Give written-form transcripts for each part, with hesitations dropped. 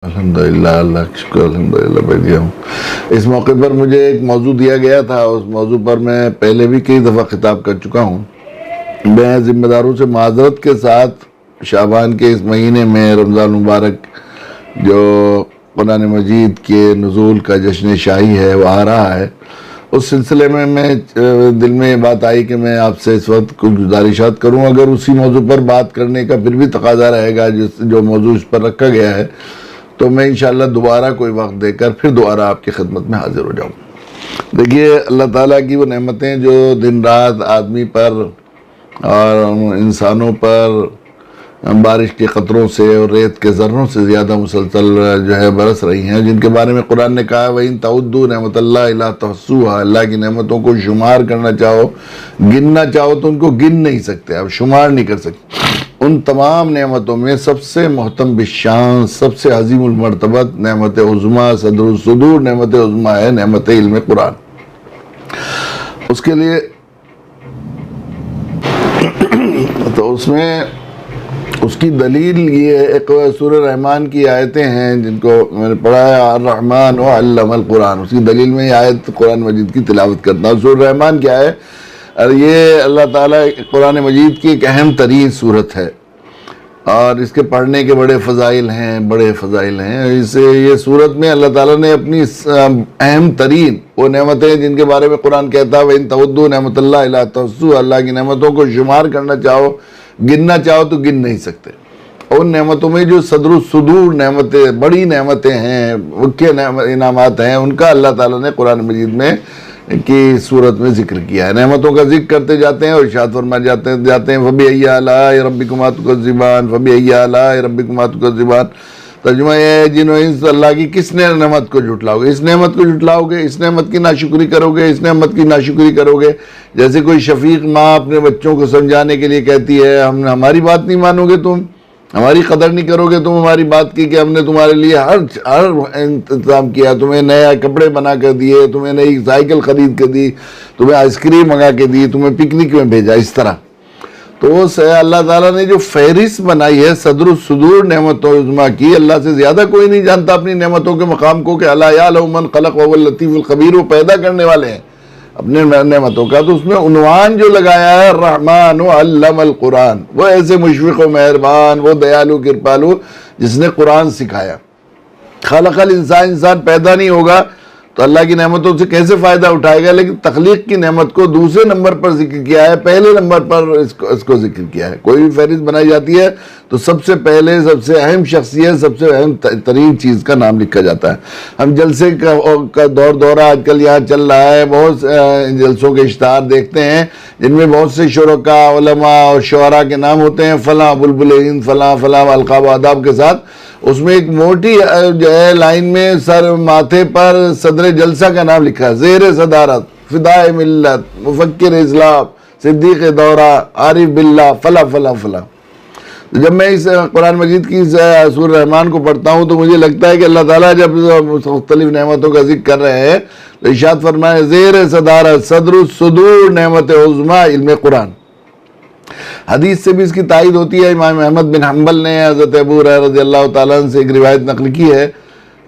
الحمدللہ، اللہ کا شکر، الحمدللہ بیٹھ گیا ہوں۔ اس موقع پر مجھے ایک موضوع دیا گیا تھا، اس موضوع پر میں پہلے بھی کئی دفعہ خطاب کر چکا ہوں۔ میں ذمہ داروں سے معذرت کے ساتھ شعبان کے اس مہینے میں رمضان مبارک جو قرآن مجید کے نزول کا جشن شاہی ہے وہ آ رہا ہے، اس سلسلے میں دل میں یہ بات آئی کہ میں آپ سے اس وقت کچھ گزارشات کروں۔ اگر اسی موضوع پر بات کرنے کا پھر بھی تقاضا رہے گا جو موضوع اس پر رکھا گیا ہے، تو میں انشاءاللہ دوبارہ کوئی وقت دے کر پھر دوبارہ آپ کی خدمت میں حاضر ہو جاؤں۔ دیکھیے، اللہ تعالیٰ کی وہ نعمتیں جو دن رات آدمی پر اور انسانوں پر بارش کے قطروں سے اور ریت کے ذروں سے زیادہ مسلسل جو ہے برس رہی ہیں، جن کے بارے میں قرآن نے کہا وَإِن تَعُدُّوا نِعْمَتَ اللَّهِ لَا تُحْصُوهَا، اللہ کی نعمتوں کو شمار کرنا چاہو، گننا چاہو تو ان کو گن نہیں سکتے، آپ شمار نہیں کر سکتے۔ ان تمام نعمتوں میں سب سے محتم بالشان، سب سے عظیم المرتبت نعمت عظمیٰ، صدر الصدور نعمت عظمیٰ ہے، نعمت علم قرآن۔ اس کے لیے تو اس میں اس کی دلیل یہ ایک سورہ رحمان کی آیتیں ہیں جن کو میں نے پڑھا ہے، الرحمن علم القرآن، اس کی دلیل میں یہ آیت قرآن مجید کی تلاوت کرتا ہوں۔ سورہ رحمان کیا ہے؟ اور یہ اللہ تعالیٰ قرآن مجید کی ایک اہم ترین صورت ہے اور اس کے پڑھنے کے بڑے فضائل ہیں۔ یہ صورت میں اللہ تعالیٰ نے اپنی اہم ترین وہ نعمتیں جن کے بارے میں قرآن کہتا ہے وَإِن تَعُدُّوا نِعْمَتَ اللَّهِ لَا تُحْصُوهَا، اللہ کی نعمتوں کو شمار کرنا چاہو، گننا چاہو تو گن نہیں سکتے۔ ان نعمتوں میں جو صدر الصدور نعمتیں، بڑی نعمتیں ہیں، مکہ انعامات ہیں، ان کا اللہ تعالیٰ نے قرآن مجید میں کی صورت میں ذکر کیا ہے۔ نعمتوں کا ذکر کرتے جاتے ہیں اور ارشاد فرمائے جاتے ہیں فَبِأَيِّ آلَاءِ رَبِّكُمَا تُكَذِّبَانِ فَبِأَيِّ آلَاءِ رَبِّكُمَا تُكَذِّبَانِ۔ ترجمہ یہ ہے جن و انس اللہ کی کس نے نعمت کو جھٹلاؤ گے، اس نعمت کو جھٹلاؤ گے، اس نعمت کی ناشکری کرو گے، اس نعمت کی ناشکری کرو گے۔ جیسے کوئی شفیق ماں اپنے بچوں کو سمجھانے کے لیے کہتی ہے ہماری بات نہیں مانو گے تم، ہماری قدر نہیں کرو گے تم ہماری بات کی کہ ہم نے تمہارے لیے ہر انتظام کیا، تمہیں نیا کپڑے بنا کر دیے، تمہیں نئی سائیکل خرید کے دی، تمہیں آئس کریم منگا کے دی، تمہیں پکنک میں بھیجا، اس طرح۔ تو اللہ تعالیٰ نے جو فہرست بنائی ہے صدر الصدور نعمتوں عظمیٰ کی، اللہ سے زیادہ کوئی نہیں جانتا اپنی نعمتوں کے مقام کو کہ الا یعلم من خلق وهو اللطیف الخبیر، وہ پیدا کرنے والے ہیں اپنے نعمتوں کا۔ تو اس میں عنوان جو لگایا ہے الرحمن علم القرآن، وہ ایسے مشفق و مہربان، وہ دیالو کرپالو جس نے قرآن سکھایا۔ خلق الانسان، انسان پیدا نہیں ہوگا تو اللہ کی نعمتوں سے کیسے فائدہ اٹھائے گا، لیکن تخلیق کی نعمت کو دوسرے نمبر پر ذکر کیا ہے، پہلے نمبر پر اس کو ذکر کیا ہے۔ کوئی بھی فہرست بنائی جاتی ہے تو سب سے پہلے سب سے اہم شخصیت، سب سے اہم ترین چیز کا نام لکھا جاتا ہے۔ ہم جلسے کا دورہ آج کل یہاں چل رہا ہے، بہت جلسوں کے اشتہار دیکھتے ہیں جن میں بہت سے شرکاء، علماء اور شعراء کے نام ہوتے ہیں، فلاں بلبل ہند، فلاں فلاں القاب و آداب کے ساتھ۔ اس میں ایک موٹی جو ہے لائن میں سر ماتھے پر صدر جلسہ کا نام لکھا ہے، زیر صدارت فدائے ملت، مفکر اسلام، صدیق دورہ، عارف باللہ، فلاں فلاں فلاں۔ جب میں اس قرآن مجید کی سورہ رحمان کو پڑھتا ہوں تو مجھے لگتا ہے کہ اللہ تعالیٰ جب مختلف نعمتوں کا ذکر کر رہے ہیں تو ارشاد فرمائے زیر صدارت صدر الصدور نعمت عظمیٰ علم قرآن۔ حدیث سے بھی اس کی تائید ہوتی ہے۔ امام احمد بن حنبل نے حضرت ابو ہریرہ رضی اللہ تعالیٰ عنہ سے ایک روایت نقل کی ہے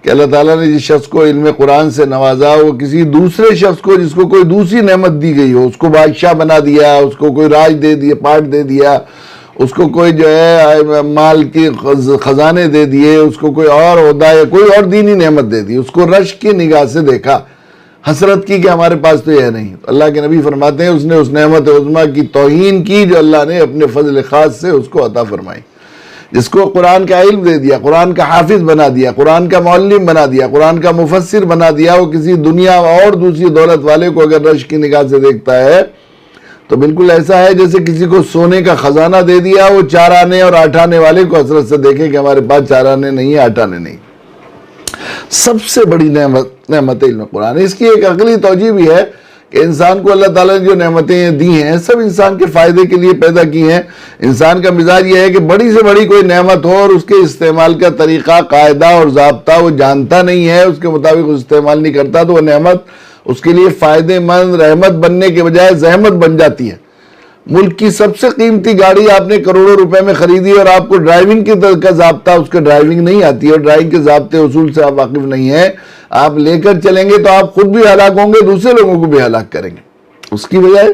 کہ اللہ تعالیٰ نے جس شخص کو علم قرآن سے نوازا، وہ کسی دوسرے شخص کو جس کو کوئی دوسری نعمت دی گئی ہو، اس کو بادشاہ بنا دیا، اس کو کوئی راج دے دیا، پارٹ دے دیا، اس کو کوئی جو ہے مال کی خزانے دے دیے، اس کو کوئی اور عہدہ یا کوئی اور دینی نعمت دے دی، اس کو رشک کی نگاہ سے دیکھا، حسرت کی کہ ہمارے پاس تو یہ نہیں، تو اللہ کے نبی فرماتے ہیں اس نے اس نعمت عظمیٰ کی توہین کی جو اللہ نے اپنے فضل خاص سے اس کو عطا فرمائی۔ جس کو قرآن کا علم دے دیا، قرآن کا حافظ بنا دیا، قرآن کا معلم بنا دیا، قرآن کا مفسر بنا دیا، وہ کسی دنیا اور دوسری دولت والے کو اگر رشک کی نگاہ سے دیکھتا ہے تو بالکل ایسا ہے جیسے کسی کو سونے کا خزانہ دے دیا، وہ 4 آنے اور 8 آنے والے کو حسرت سے دیکھے کہ ہمارے پاس 4 آنے نہیں ہیں، 8 آنے نہیں۔ سب سے بڑی نعمت علم قرآن ہے۔ اس کی ایک عقلی توجہ بھی ہے کہ انسان کو اللہ تعالیٰ نے جو نعمتیں دی ہیں سب انسان کے فائدے کے لیے پیدا کی ہیں۔ انسان کا مزاج یہ ہے کہ بڑی سے بڑی کوئی نعمت ہو اور اس کے استعمال کا طریقہ، قاعدہ اور ضابطہ وہ جانتا نہیں ہے، اس کے مطابق اس استعمال نہیں کرتا تو وہ نعمت اس کے لیے فائدے مند رحمت بننے کے بجائے زحمت بن جاتی ہے۔ ملک کی سب سے قیمتی گاڑی آپ نے کروڑوں روپے میں خریدی اور آپ کو ڈرائیونگ کا ضابطہ اس کے ڈرائیونگ نہیں آتی ہے اور ڈرائیونگ کے ضابطے اصول سے آپ واقف نہیں ہیں، آپ لے کر چلیں گے تو آپ خود بھی ہلاک ہوں گے، دوسرے لوگوں کو بھی ہلاک کریں گے۔ اس کی وجہ ہے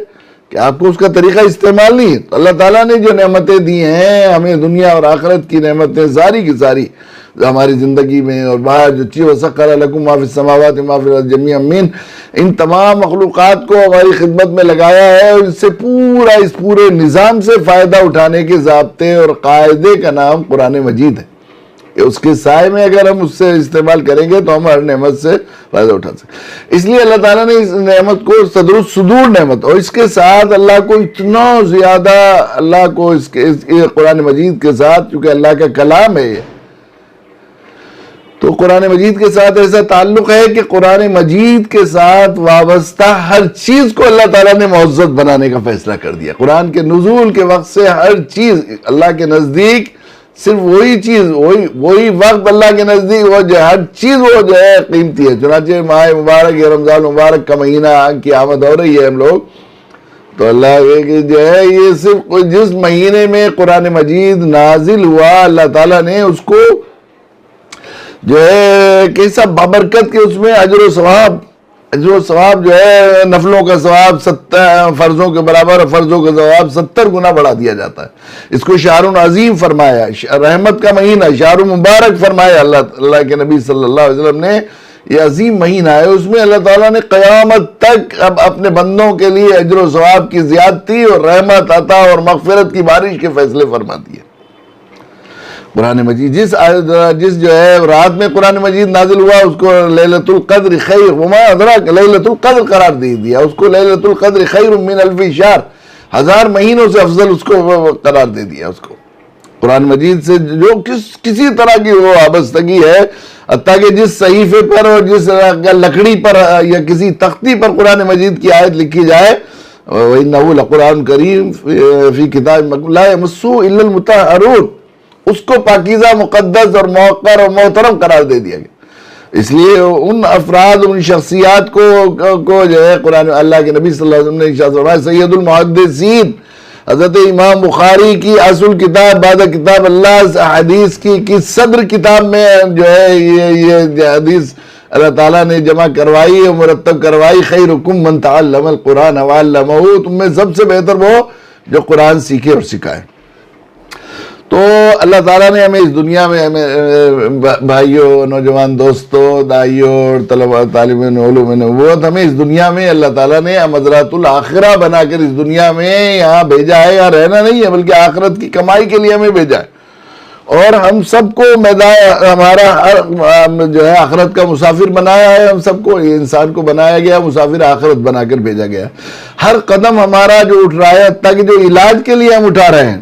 کہ آپ کو اس کا طریقہ استعمال نہیں ہے۔ تو اللہ تعالیٰ نے جو نعمتیں دی ہیں ہمیں، دنیا اور آخرت کی نعمتیں ساری کی ساری ہماری زندگی میں اور باہر جو چیز وَسَخَّرَ لَكُم مَا فِي السَّمَاوَاتِ وَمَا فِي الْأَرْضِ جَمِيعًا مِّنْهُ، ان تمام مخلوقات کو ہماری خدمت میں لگایا ہے اور اس سے اس پورے نظام سے فائدہ اٹھانے کے ضابطے اور قاعدے کا نام قرآن مجید ہے۔ اس کے سائے میں اگر ہم اس سے استعمال کریں گے تو ہم ہر نعمت سے فائدہ اٹھا سکیں۔ اس لیے اللہ تعالیٰ نے اس نعمت کو صدر الصدور نعمت، اور اس کے ساتھ اللہ کو اتنا زیادہ، اللہ کو اس قرآن مجید کے ساتھ، چونکہ اللہ کا کلام ہے یہ، تو قرآن مجید کے ساتھ ایسا تعلق ہے کہ قرآن مجید کے ساتھ وابستہ ہر چیز کو اللہ تعالیٰ نے معزز بنانے کا فیصلہ کر دیا۔ قرآن کے نزول کے وقت سے ہر چیز اللہ کے نزدیک صرف وہی چیز، وہی وقت اللہ کے نزدیک وہ جو ہر چیز وہ جو ہے قیمتی ہے۔ چنانچہ ماہ مبارک یا رمضان مبارک کا مہینہ کی آمد ہو رہی ہے ہم لوگ، تو اللہ جو ہے یہ صرف جس مہینے میں قرآن مجید نازل ہوا، اللہ تعالیٰ نے اس کو جو ہے کیسا بابرکت کے اس میں اجر و ثواب جو ہے نفلوں کا ثواب 70 فرضوں کے برابر، فرضوں کا ثواب 70 گنا بڑھا دیا جاتا ہے۔ اس کو شہر عظیم فرمایا، رحمت کا مہینہ، شہر مبارک فرمایا اللہ کے نبی صلی اللہ علیہ وسلم نے۔ یہ عظیم مہینہ ہے، اس میں اللہ تعالیٰ نے قیامت تک اب اپنے بندوں کے لیے اجر و ثواب کی زیادتی اور رحمت عطا اور مغفرت کی بارش کے فیصلے فرما دیے۔ قرآن مجید جس جو ہے رات میں قرآن مجید نازل ہوا اس کو لیلۃ القدر خیر وما ادراک لیلۃ القدر قرار دے دیا، اس کو لیلۃ القدر خیر من الف شہر، 1000 مہینوں سے افضل اس کو قرار دے دیا۔ اس کو قرآن مجید سے جو کسی طرح کی وہ وابستگی ہے، حتیٰ کہ جس صحیفے پر اور جس لکڑی پر یا کسی تختی پر قرآن مجید کی آیت لکھی جائے، وَإِنَّهُ لَقُرْآنٌ كَرِيمٌ فِي كِتَابٍ لَا يَمَسُّهُ إِلَّا الْمُطَهَّرُونَ، اس کو پاکیزہ، مقدس اور موقر اور محترم قرار دے دیا گیا۔ اس لیے ان افراد، ان شخصیات کو جو ہے قرآن اللہ کے نبی صلی اللہ علیہ وسلم نے ارشاد فرمایا، سید المحدثین حضرت امام بخاری کی اصل کتاب بعد کتاب اللہ حدیث کی صدر کتاب میں جو ہے یہ حدیث اللہ تعالیٰ نے جمع کروائی اور مرتب کروائی، خیرکم من تعلم القرآن وعلمہ، تم میں سب سے بہتر وہ جو قرآن سیکھے اور سکھائے۔ تو اللہ تعالیٰ نے ہمیں اس دنیا میں، ہمیں بھائیوں، نوجوان دوستوں، دائیوں اور طلباء طالبین علوم نبوت، ہمیں اس دنیا میں اللہ تعالیٰ نے مزرعۃ الآخرہ بنا کر اس دنیا میں یہاں بھیجا ہے، یہاں رہنا نہیں ہے بلکہ آخرت کی کمائی کے لیے ہمیں بھیجا ہے۔ اور ہم سب کو ہمارا جو ہے آخرت کا مسافر بنایا ہے، ہم سب کو، انسان کو بنایا گیا مسافر آخرت بنا کر بھیجا گیا۔ ہر قدم ہمارا جو اٹھ رہا ہے، تاکہ جو علاج کے لیے ہم اٹھا رہے ہیں،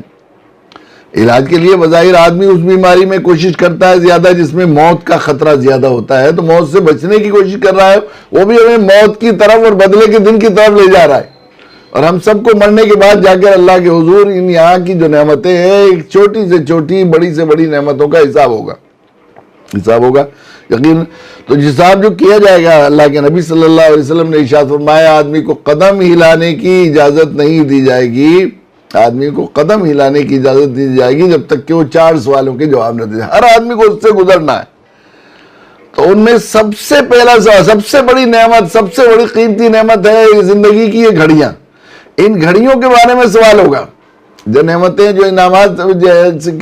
علاج کے لیے بظاہر آدمی اس بیماری میں کوشش کرتا ہے زیادہ جس میں موت کا خطرہ زیادہ ہوتا ہے، تو موت سے بچنے کی کوشش کر رہا ہے، وہ بھی ہمیں موت کی طرف اور بدلے کے دن کی طرف لے جا رہا ہے۔ اور ہم سب کو مرنے کے بعد جا کر اللہ کے حضور ان یہاں کی جو نعمتیں ہیں، ایک چھوٹی سے چھوٹی، بڑی سے بڑی نعمتوں کا حساب ہوگا یقین۔ تو حساب جو کیا جائے گا، اللہ کے نبی صلی اللہ علیہ وسلم نے ارشاد فرمایا، آدمی کو قدم ہلانے کی اجازت نہیں دی جائے گی، آدمی کو قدم ہلانے کی اجازت دی جائے گی جب تک کہ وہ 4 سوالوں کے جواب نہ دے۔ ہر آدمی کو اس سے گزرنا ہے۔ تو ان میں سب سے پہلا سوال، سب سے بڑی نعمت، سب سے بڑی قیمتی نعمت ہے زندگی کی یہ گھڑیاں۔ ان گھڑیوں کے بارے میں سوال ہوگا۔ جو نعمتیں، جو انعامات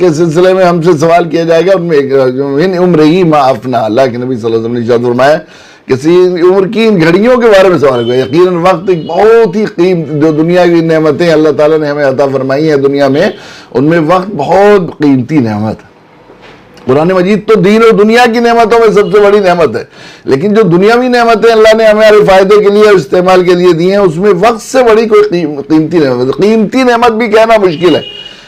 کے سلسلے میں ہم سے سوال کیا جائے گا، ان میں ان عمر ہی ما افنا، اللہ کے نبی صلی اللہ علیہ وسلم نے ارشاد فرمایا کسی عمر کی ان گھڑیوں کے بارے میں سوال ہوگا۔ یقیناً وقت ایک بہت ہی قیمتی، جو دنیا کی نعمتیں اللہ تعالیٰ نے ہمیں عطا فرمائی ہیں دنیا میں، ان میں وقت بہت قیمتی نعمت ہے۔ قرآن مجید تو دین اور دنیا کی نعمتوں میں سب سے بڑی نعمت ہے، لیکن جو دنیاوی نعمتیں اللہ نے ہمارے فائدے کے لیے اور استعمال کے لیے دی ہیں، اس میں وقت سے بڑی کوئی قیمتی نعمت ہے۔ قیمتی نعمت بھی کہنا مشکل ہے،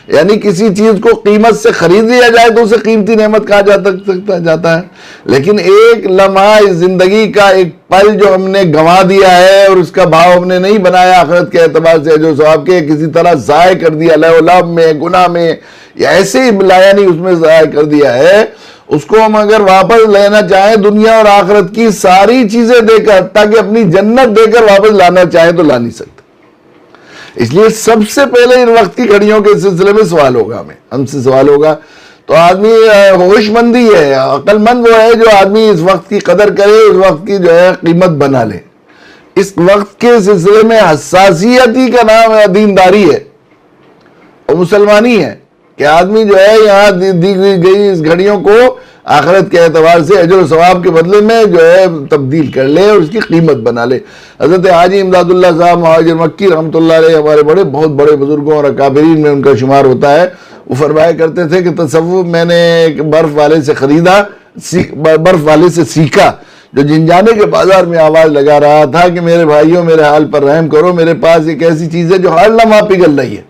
یعنی کسی چیز کو قیمت سے خرید لیا جائے تو اسے قیمتی نعمت کہا جاتا ہے، لیکن ایک لمحہ زندگی کا، ایک پل جو ہم نے گنوا دیا ہے اور اس کا بھاؤ ہم نے نہیں بنایا آخرت کے اعتبار سے، جو ثواب کے کسی طرح ضائع کر دیا، لہو لعب میں، گناہ میں، یا ایسے ہی لایا نہیں، اس میں ضائع کر دیا ہے، اس کو ہم اگر واپس لینا چاہیں دنیا اور آخرت کی ساری چیزیں دے کر، تاکہ اپنی جنت دے کر واپس لانا چاہیں تو لا نہیں سکتے۔ اس لیے سب سے پہلے ان وقت کی گھڑیوں کے سلسلے میں سوال ہوگا، ہم سے سوال ہوگا. تو آدمی ہوش مندی ہے، عقل مند وہ ہے جو آدمی اس وقت کی قدر کرے، اس وقت کی جو ہے قیمت بنا لے. اس وقت کے سلسلے میں حساسیتی کا نام دینداری ہے اور مسلمانی ہے، کہ آدمی جو ہے یہاں دی گئی اس گھڑیوں کو آخرت کے اعتبار سے اجر و ثواب کے بدلے میں جو ہے تبدیل کر لے اور اس کی قیمت بنا لے. حضرت حاجی امداد اللہ صاحب مہاجر مکی رحمۃ اللہ علیہ ہمارے بہت بڑے بزرگوں اور اکابرین میں ان کا شمار ہوتا ہے. وہ فرمایا کرتے تھے کہ تصوف میں نے ایک برف والے سے خریدا، برف والے سے سیکھا، جو جنجانے کے بازار میں آواز لگا رہا تھا کہ میرے بھائیوں میرے حال پر رحم کرو، میرے پاس ایک ایسی چیز ہے جو ہر لمحہ پگھل رہی ہے.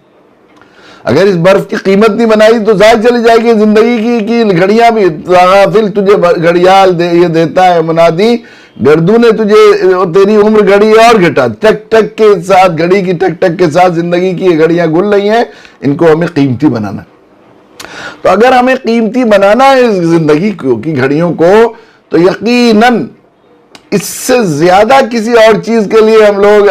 اگر اس برف کی قیمت نہیں بنائی تو ضائع چلی جائے گی زندگی کی گھڑیاں بھی. غافل تجھے گھڑیال یہ دیتا ہے منادی، گردوں نے تجھے تیری عمر گھڑی اور گھٹا. ٹک ٹک کے ساتھ، گھڑی کی ٹک ٹک کے ساتھ زندگی کی یہ گھڑیاں گل رہی ہیں، ان کو ہمیں قیمتی بنانا. تو اگر ہمیں قیمتی بنانا ہے اس زندگی کی گھڑیوں کو، تو یقیناً اس سے زیادہ کسی اور چیز کے لیے ہم لوگ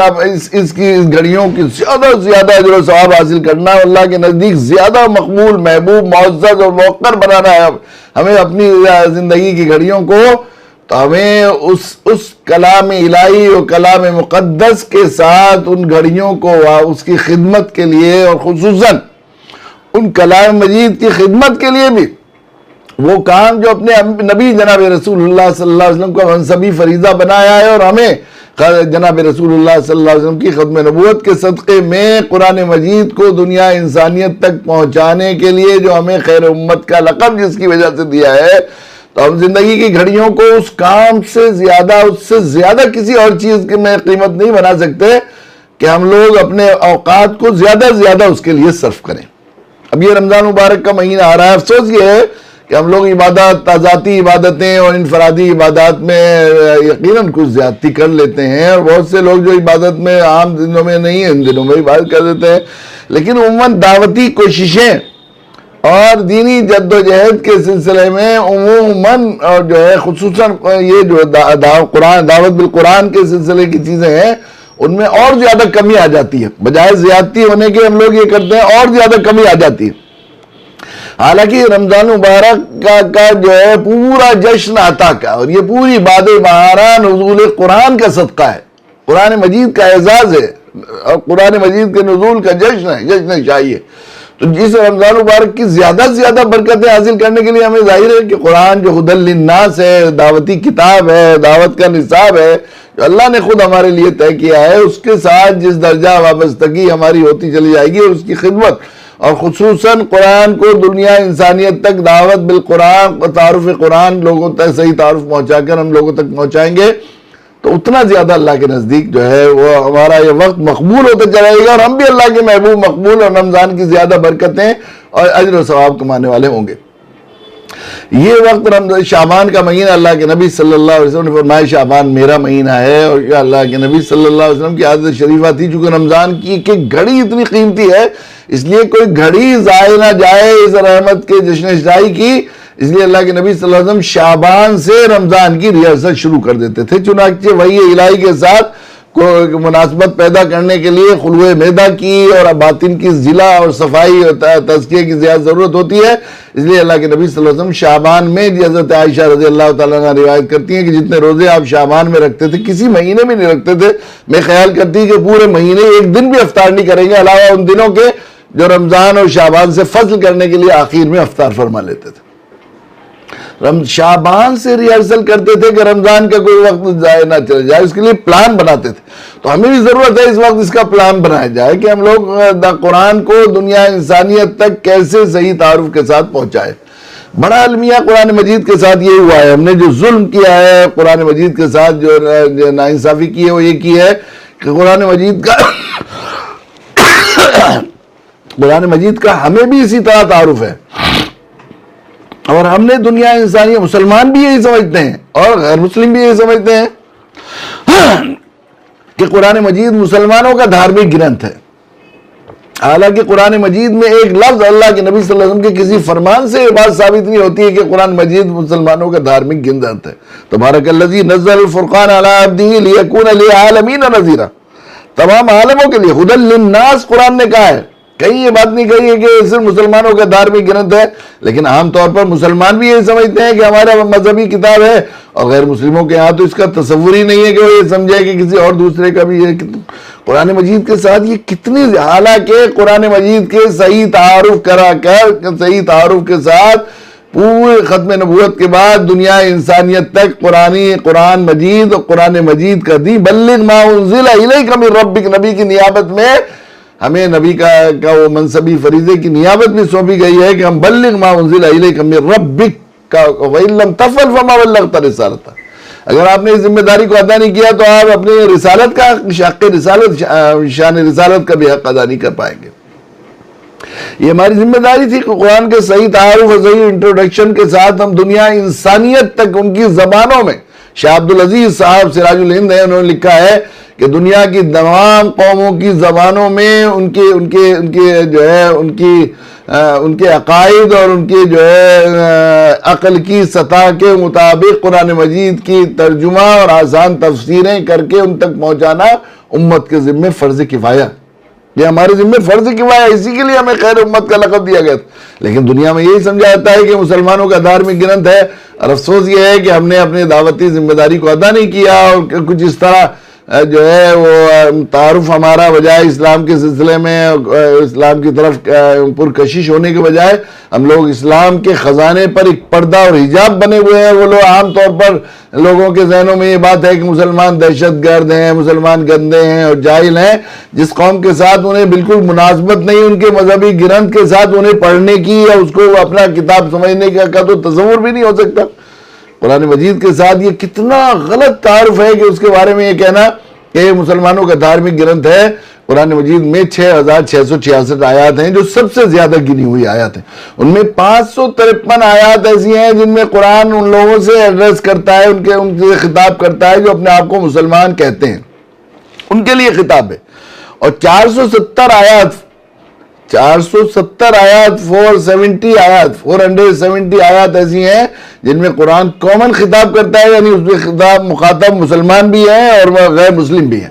اس گھڑیوں کی زیادہ سے زیادہ اجر و ثواب حاصل کرنا، اللہ کے نزدیک زیادہ مقبول، محبوب، معزز اور موقر بنانا ہے ہمیں اپنی زندگی کی گھڑیوں کو. تو ہمیں اس کلام الہی اور کلام مقدس کے ساتھ ان گھڑیوں کو اس کی خدمت کے لیے، اور خصوصاً ان کلام مجید کی خدمت کے لیے بھی وہ کام جو اپنے نبی جناب رسول اللہ صلی اللہ علیہ وسلم کو منصبی فریضہ بنایا ہے، اور ہمیں جناب رسول اللہ صلی اللہ علیہ وسلم کی ختم نبوت کے صدقے میں قرآن مجید کو دنیا انسانیت تک پہنچانے کے لیے جو ہمیں خیر امت کا لقب جس کی وجہ سے دیا ہے، تو ہم زندگی کی گھڑیوں کو اس کام سے زیادہ، اس سے زیادہ کسی اور چیز کی میں قیمت نہیں بنا سکتے کہ ہم لوگ اپنے اوقات کو زیادہ سے زیادہ اس کے لیے صرف کریں. اب یہ رمضان مبارک کا مہینہ آ رہا ہے، افسوس یہ ہے کہ ہم لوگ ذاتی عبادتیں اور انفرادی عبادات میں یقیناً کچھ زیادتی کر لیتے ہیں، اور بہت سے لوگ جو عبادت میں عام دنوں میں نہیں ہیں ان دنوں میں عبادت کر دیتے ہیں. لیکن عموماً دعوتی کوششیں اور دینی جد و جہد کے سلسلے میں عموماً اور جو ہے خصوصاً یہ جو دعوت بالقرآن کے سلسلے کی چیزیں ہیں، ان میں اور زیادہ کمی آ جاتی ہے. بجائے زیادتی ہونے کے ہم لوگ یہ کرتے ہیں، اور زیادہ کمی آ جاتی ہے. حالانکہ رمضان مبارک کا جو ہے پورا جشن عطا کا، اور یہ پوری باد بہارہ نزول قرآن کا صدقہ ہے، قرآن مجید کا اعزاز ہے، اور قرآن مجید کے نزول کا جشن ہے، جشن شاہی ہے. تو جس رمضان مبارک کی زیادہ سے زیادہ برکتیں حاصل کرنے کے لیے ہمیں ظاہر ہے کہ قرآن جو ہدی للناس ہے، دعوتی کتاب ہے، دعوت کا نصاب ہے، جو اللہ نے خود ہمارے لیے طے کیا ہے، اس کے ساتھ جس درجہ وابستگی ہماری ہوتی چلی جائے گی، اور اس کی خدمت، اور خصوصاً قرآن کو دنیا انسانیت تک دعوت بالقرآن، تعارف قرآن لوگوں تک صحیح تعارف پہنچا کر ہم لوگوں تک پہنچائیں گے، تو اتنا زیادہ اللہ کے نزدیک جو ہے وہ ہمارا یہ وقت مقبول ہوتا چلا جائے گا، اور ہم بھی اللہ کے محبوب، مقبول اور رمضان کی زیادہ برکتیں اور اجر و ثواب کمانے والے ہوں گے. یہ وقت شعبان کا مہینہ، اللہ کے نبی صلی اللہ علیہ وسلم نے فرمایا شعبان میرا مہینہ ہے، اور اللہ کے نبی صلی اللہ علیہ وسلم کی عادت شریفہ تھی، چونکہ رمضان کی کہ گھڑی اتنی قیمتی ہے، اس لیے کوئی گھڑی ضائع نہ جائے اس رحمت کے جشن شاہی کی، اس لیے اللہ کے نبی صلی اللہ علیہ وسلم شعبان سے رمضان کی ریاست شروع کر دیتے تھے. چنانچہ وحی الہی کے ساتھ کو مناسبت پیدا کرنے کے لیے خلوہ معدہ کی اور باطن کی ضلع اور صفائی اور تزکیے کی زیادہ ضرورت ہوتی ہے. اس لیے اللہ کے نبی صلی اللہ علیہ وسلم شعبان میں، حضرت عائشہ رضی اللہ تعالیٰ عنہ روایت کرتی ہیں کہ جتنے روزے آپ شعبان میں رکھتے تھے کسی مہینے میں نہیں رکھتے تھے. میں خیال کرتی کہ پورے مہینے ایک دن بھی افطار نہیں کریں گے علاوہ ان دنوں کے جو رمضان اور شعبان سے فصل کرنے کے لیے آخر میں افطار فرما لیتے تھے. شعبان سے ریہرسل کرتے تھے کہ رمضان کا کوئی وقت ضائع نہ چلے جائے، اس کے لیے پلان بناتے تھے. تو ہمیں بھی ضرورت ہے اس وقت اس کا پلان بنایا جائے کہ ہم لوگ قرآن کو دنیا انسانیت تک کیسے صحیح تعارف کے ساتھ پہنچائے. بڑا المیہ قرآن مجید کے ساتھ یہ ہوا ہے، ہم نے جو ظلم کیا ہے قرآن مجید کے ساتھ، جو ناانصافی کی ہے، وہ یہ کی ہے کہ قرآن مجید کا ہمیں بھی اسی طرح تعارف ہے، اور ہم نے دنیا انسانی، مسلمان بھی یہی سمجھتے ہیں اور غیر مسلم بھی یہی سمجھتے ہیں کہ قرآن مجید مسلمانوں کا دھارمک گرنتھ ہے. حالانکہ قرآن مجید میں ایک لفظ اللہ کے نبی صلی اللہ علیہ وسلم کے کسی فرمان سے یہ بات ثابت نہیں ہوتی ہے کہ قرآن مجید مسلمانوں کا دھارمک گرنتھ ہے. تبارک الذی نزل الفرقان علی عبدہ لیکون للعالمین نذیرا. تمام عالموں کے لیے، ہدی للناس قرآن نے کہا ہے. کہیں یہ بات نہیں کہی ہے کہ صرف مسلمانوں کا دھارمک گرنتھ ہے، لیکن عام طور پر مسلمان بھی یہی سمجھتے ہیں کہ ہمارا مذہبی کتاب ہے، اور غیر مسلموں کے ہاں تو اس کا تصور ہی نہیں ہے کہ وہ یہ سمجھے کہ کسی اور دوسرے کا بھی ہے. قرآن مجید کے ساتھ یہ کتنی، حالانکہ قرآن مجید کے صحیح تعارف کرا کر، صحیح تعارف کے ساتھ پورے ختم نبوت کے بعد دنیا انسانیت تک قرآن مجید اور قرآن مجید کا دی بلغ ما انزل الیک من ربک، نبی کی نیابت میں ہمیں نبی کا وہ منصبی فریضے کی نیابت بھی سونپی گئی ہے کہ ہم بلغ ما انزل الیک من ربک کا، وَإِن لَمْ تَفْعَلْ فَمَا بَلَّغْتَ رِسَالَتَهُ. اگر آپ نے اس ذمہ داری کو ادا نہیں کیا تو آپ اپنی رسالت کا حق رسالت، شان رسالت کا بھی حق ادا نہیں کر پائیں گے. یہ ہماری ذمہ داری تھی کہ قرآن کے صحیح تعارف اور صحیح انٹروڈکشن کے ساتھ ہم دنیا انسانیت تک ان کی زبانوں میں، شاہ عبدالعزیز صاحب سراج الہند ہیں، انہوں نے لکھا ہے کہ دنیا کی تمام قوموں کی زبانوں میں ان کے جو ہے ان کے عقائد اور ان کی جو ہے عقل کی سطح کے مطابق قرآن مجید کی ترجمہ اور آسان تفسیریں کر کے ان تک پہنچانا امت کے ذمہ فرض کفایہ. یہ ہمارے ذمہ فرض کفایہ، اسی کے لیے ہمیں خیر امت کا لقب دیا گیا تھا. لیکن دنیا میں یہی سمجھا جاتا ہے کہ مسلمانوں کا دھارمک گرنتھ ہے، اور افسوس یہ ہے کہ ہم نے اپنے دعوتی ذمہ داری کو ادا نہیں کیا، اور کچھ اس طرح جو ہے وہ تعارف ہمارا بجائے اسلام کے سلسلے میں اسلام کی طرف پرکشش ہونے کے بجائے ہم لوگ اسلام کے خزانے پر ایک پردہ اور حجاب بنے ہوئے ہیں. وہ لوگ عام طور پر لوگوں کے ذہنوں میں یہ بات ہے کہ مسلمان دہشت گرد ہیں، مسلمان گندے ہیں اور جاہل ہیں. جس قوم کے ساتھ انہیں بالکل مناسبت نہیں ان کے مذہبی گرنتھ کے ساتھ انہیں پڑھنے کی یا اس کو اپنا کتاب سمجھنے کا تو تصور بھی نہیں ہو سکتا. قرآن مجید کے ساتھ یہ کتنا غلط تعارف ہے کہ اس کے بارے میں یہ کہنا کہ یہ مسلمانوں کا دھارمک گرنتھ ہے. قرآن مجید میں 6666 آیات ہیں جو سب سے زیادہ گنی ہوئی آیات ہیں. ان میں 553 آیات ایسی ہیں جن میں قرآن ان لوگوں سے ایڈریس کرتا ہے، ان سے خطاب کرتا ہے جو اپنے آپ کو مسلمان کہتے ہیں، ان کے لیے خطاب ہے. اور 470 آیات 470 آیات ایسی ہیں جن میں قرآن کامن خطاب کرتا ہے، یعنی اس میں خطاب مخاطب مسلمان بھی ہیں اور غیر مسلم بھی ہیں.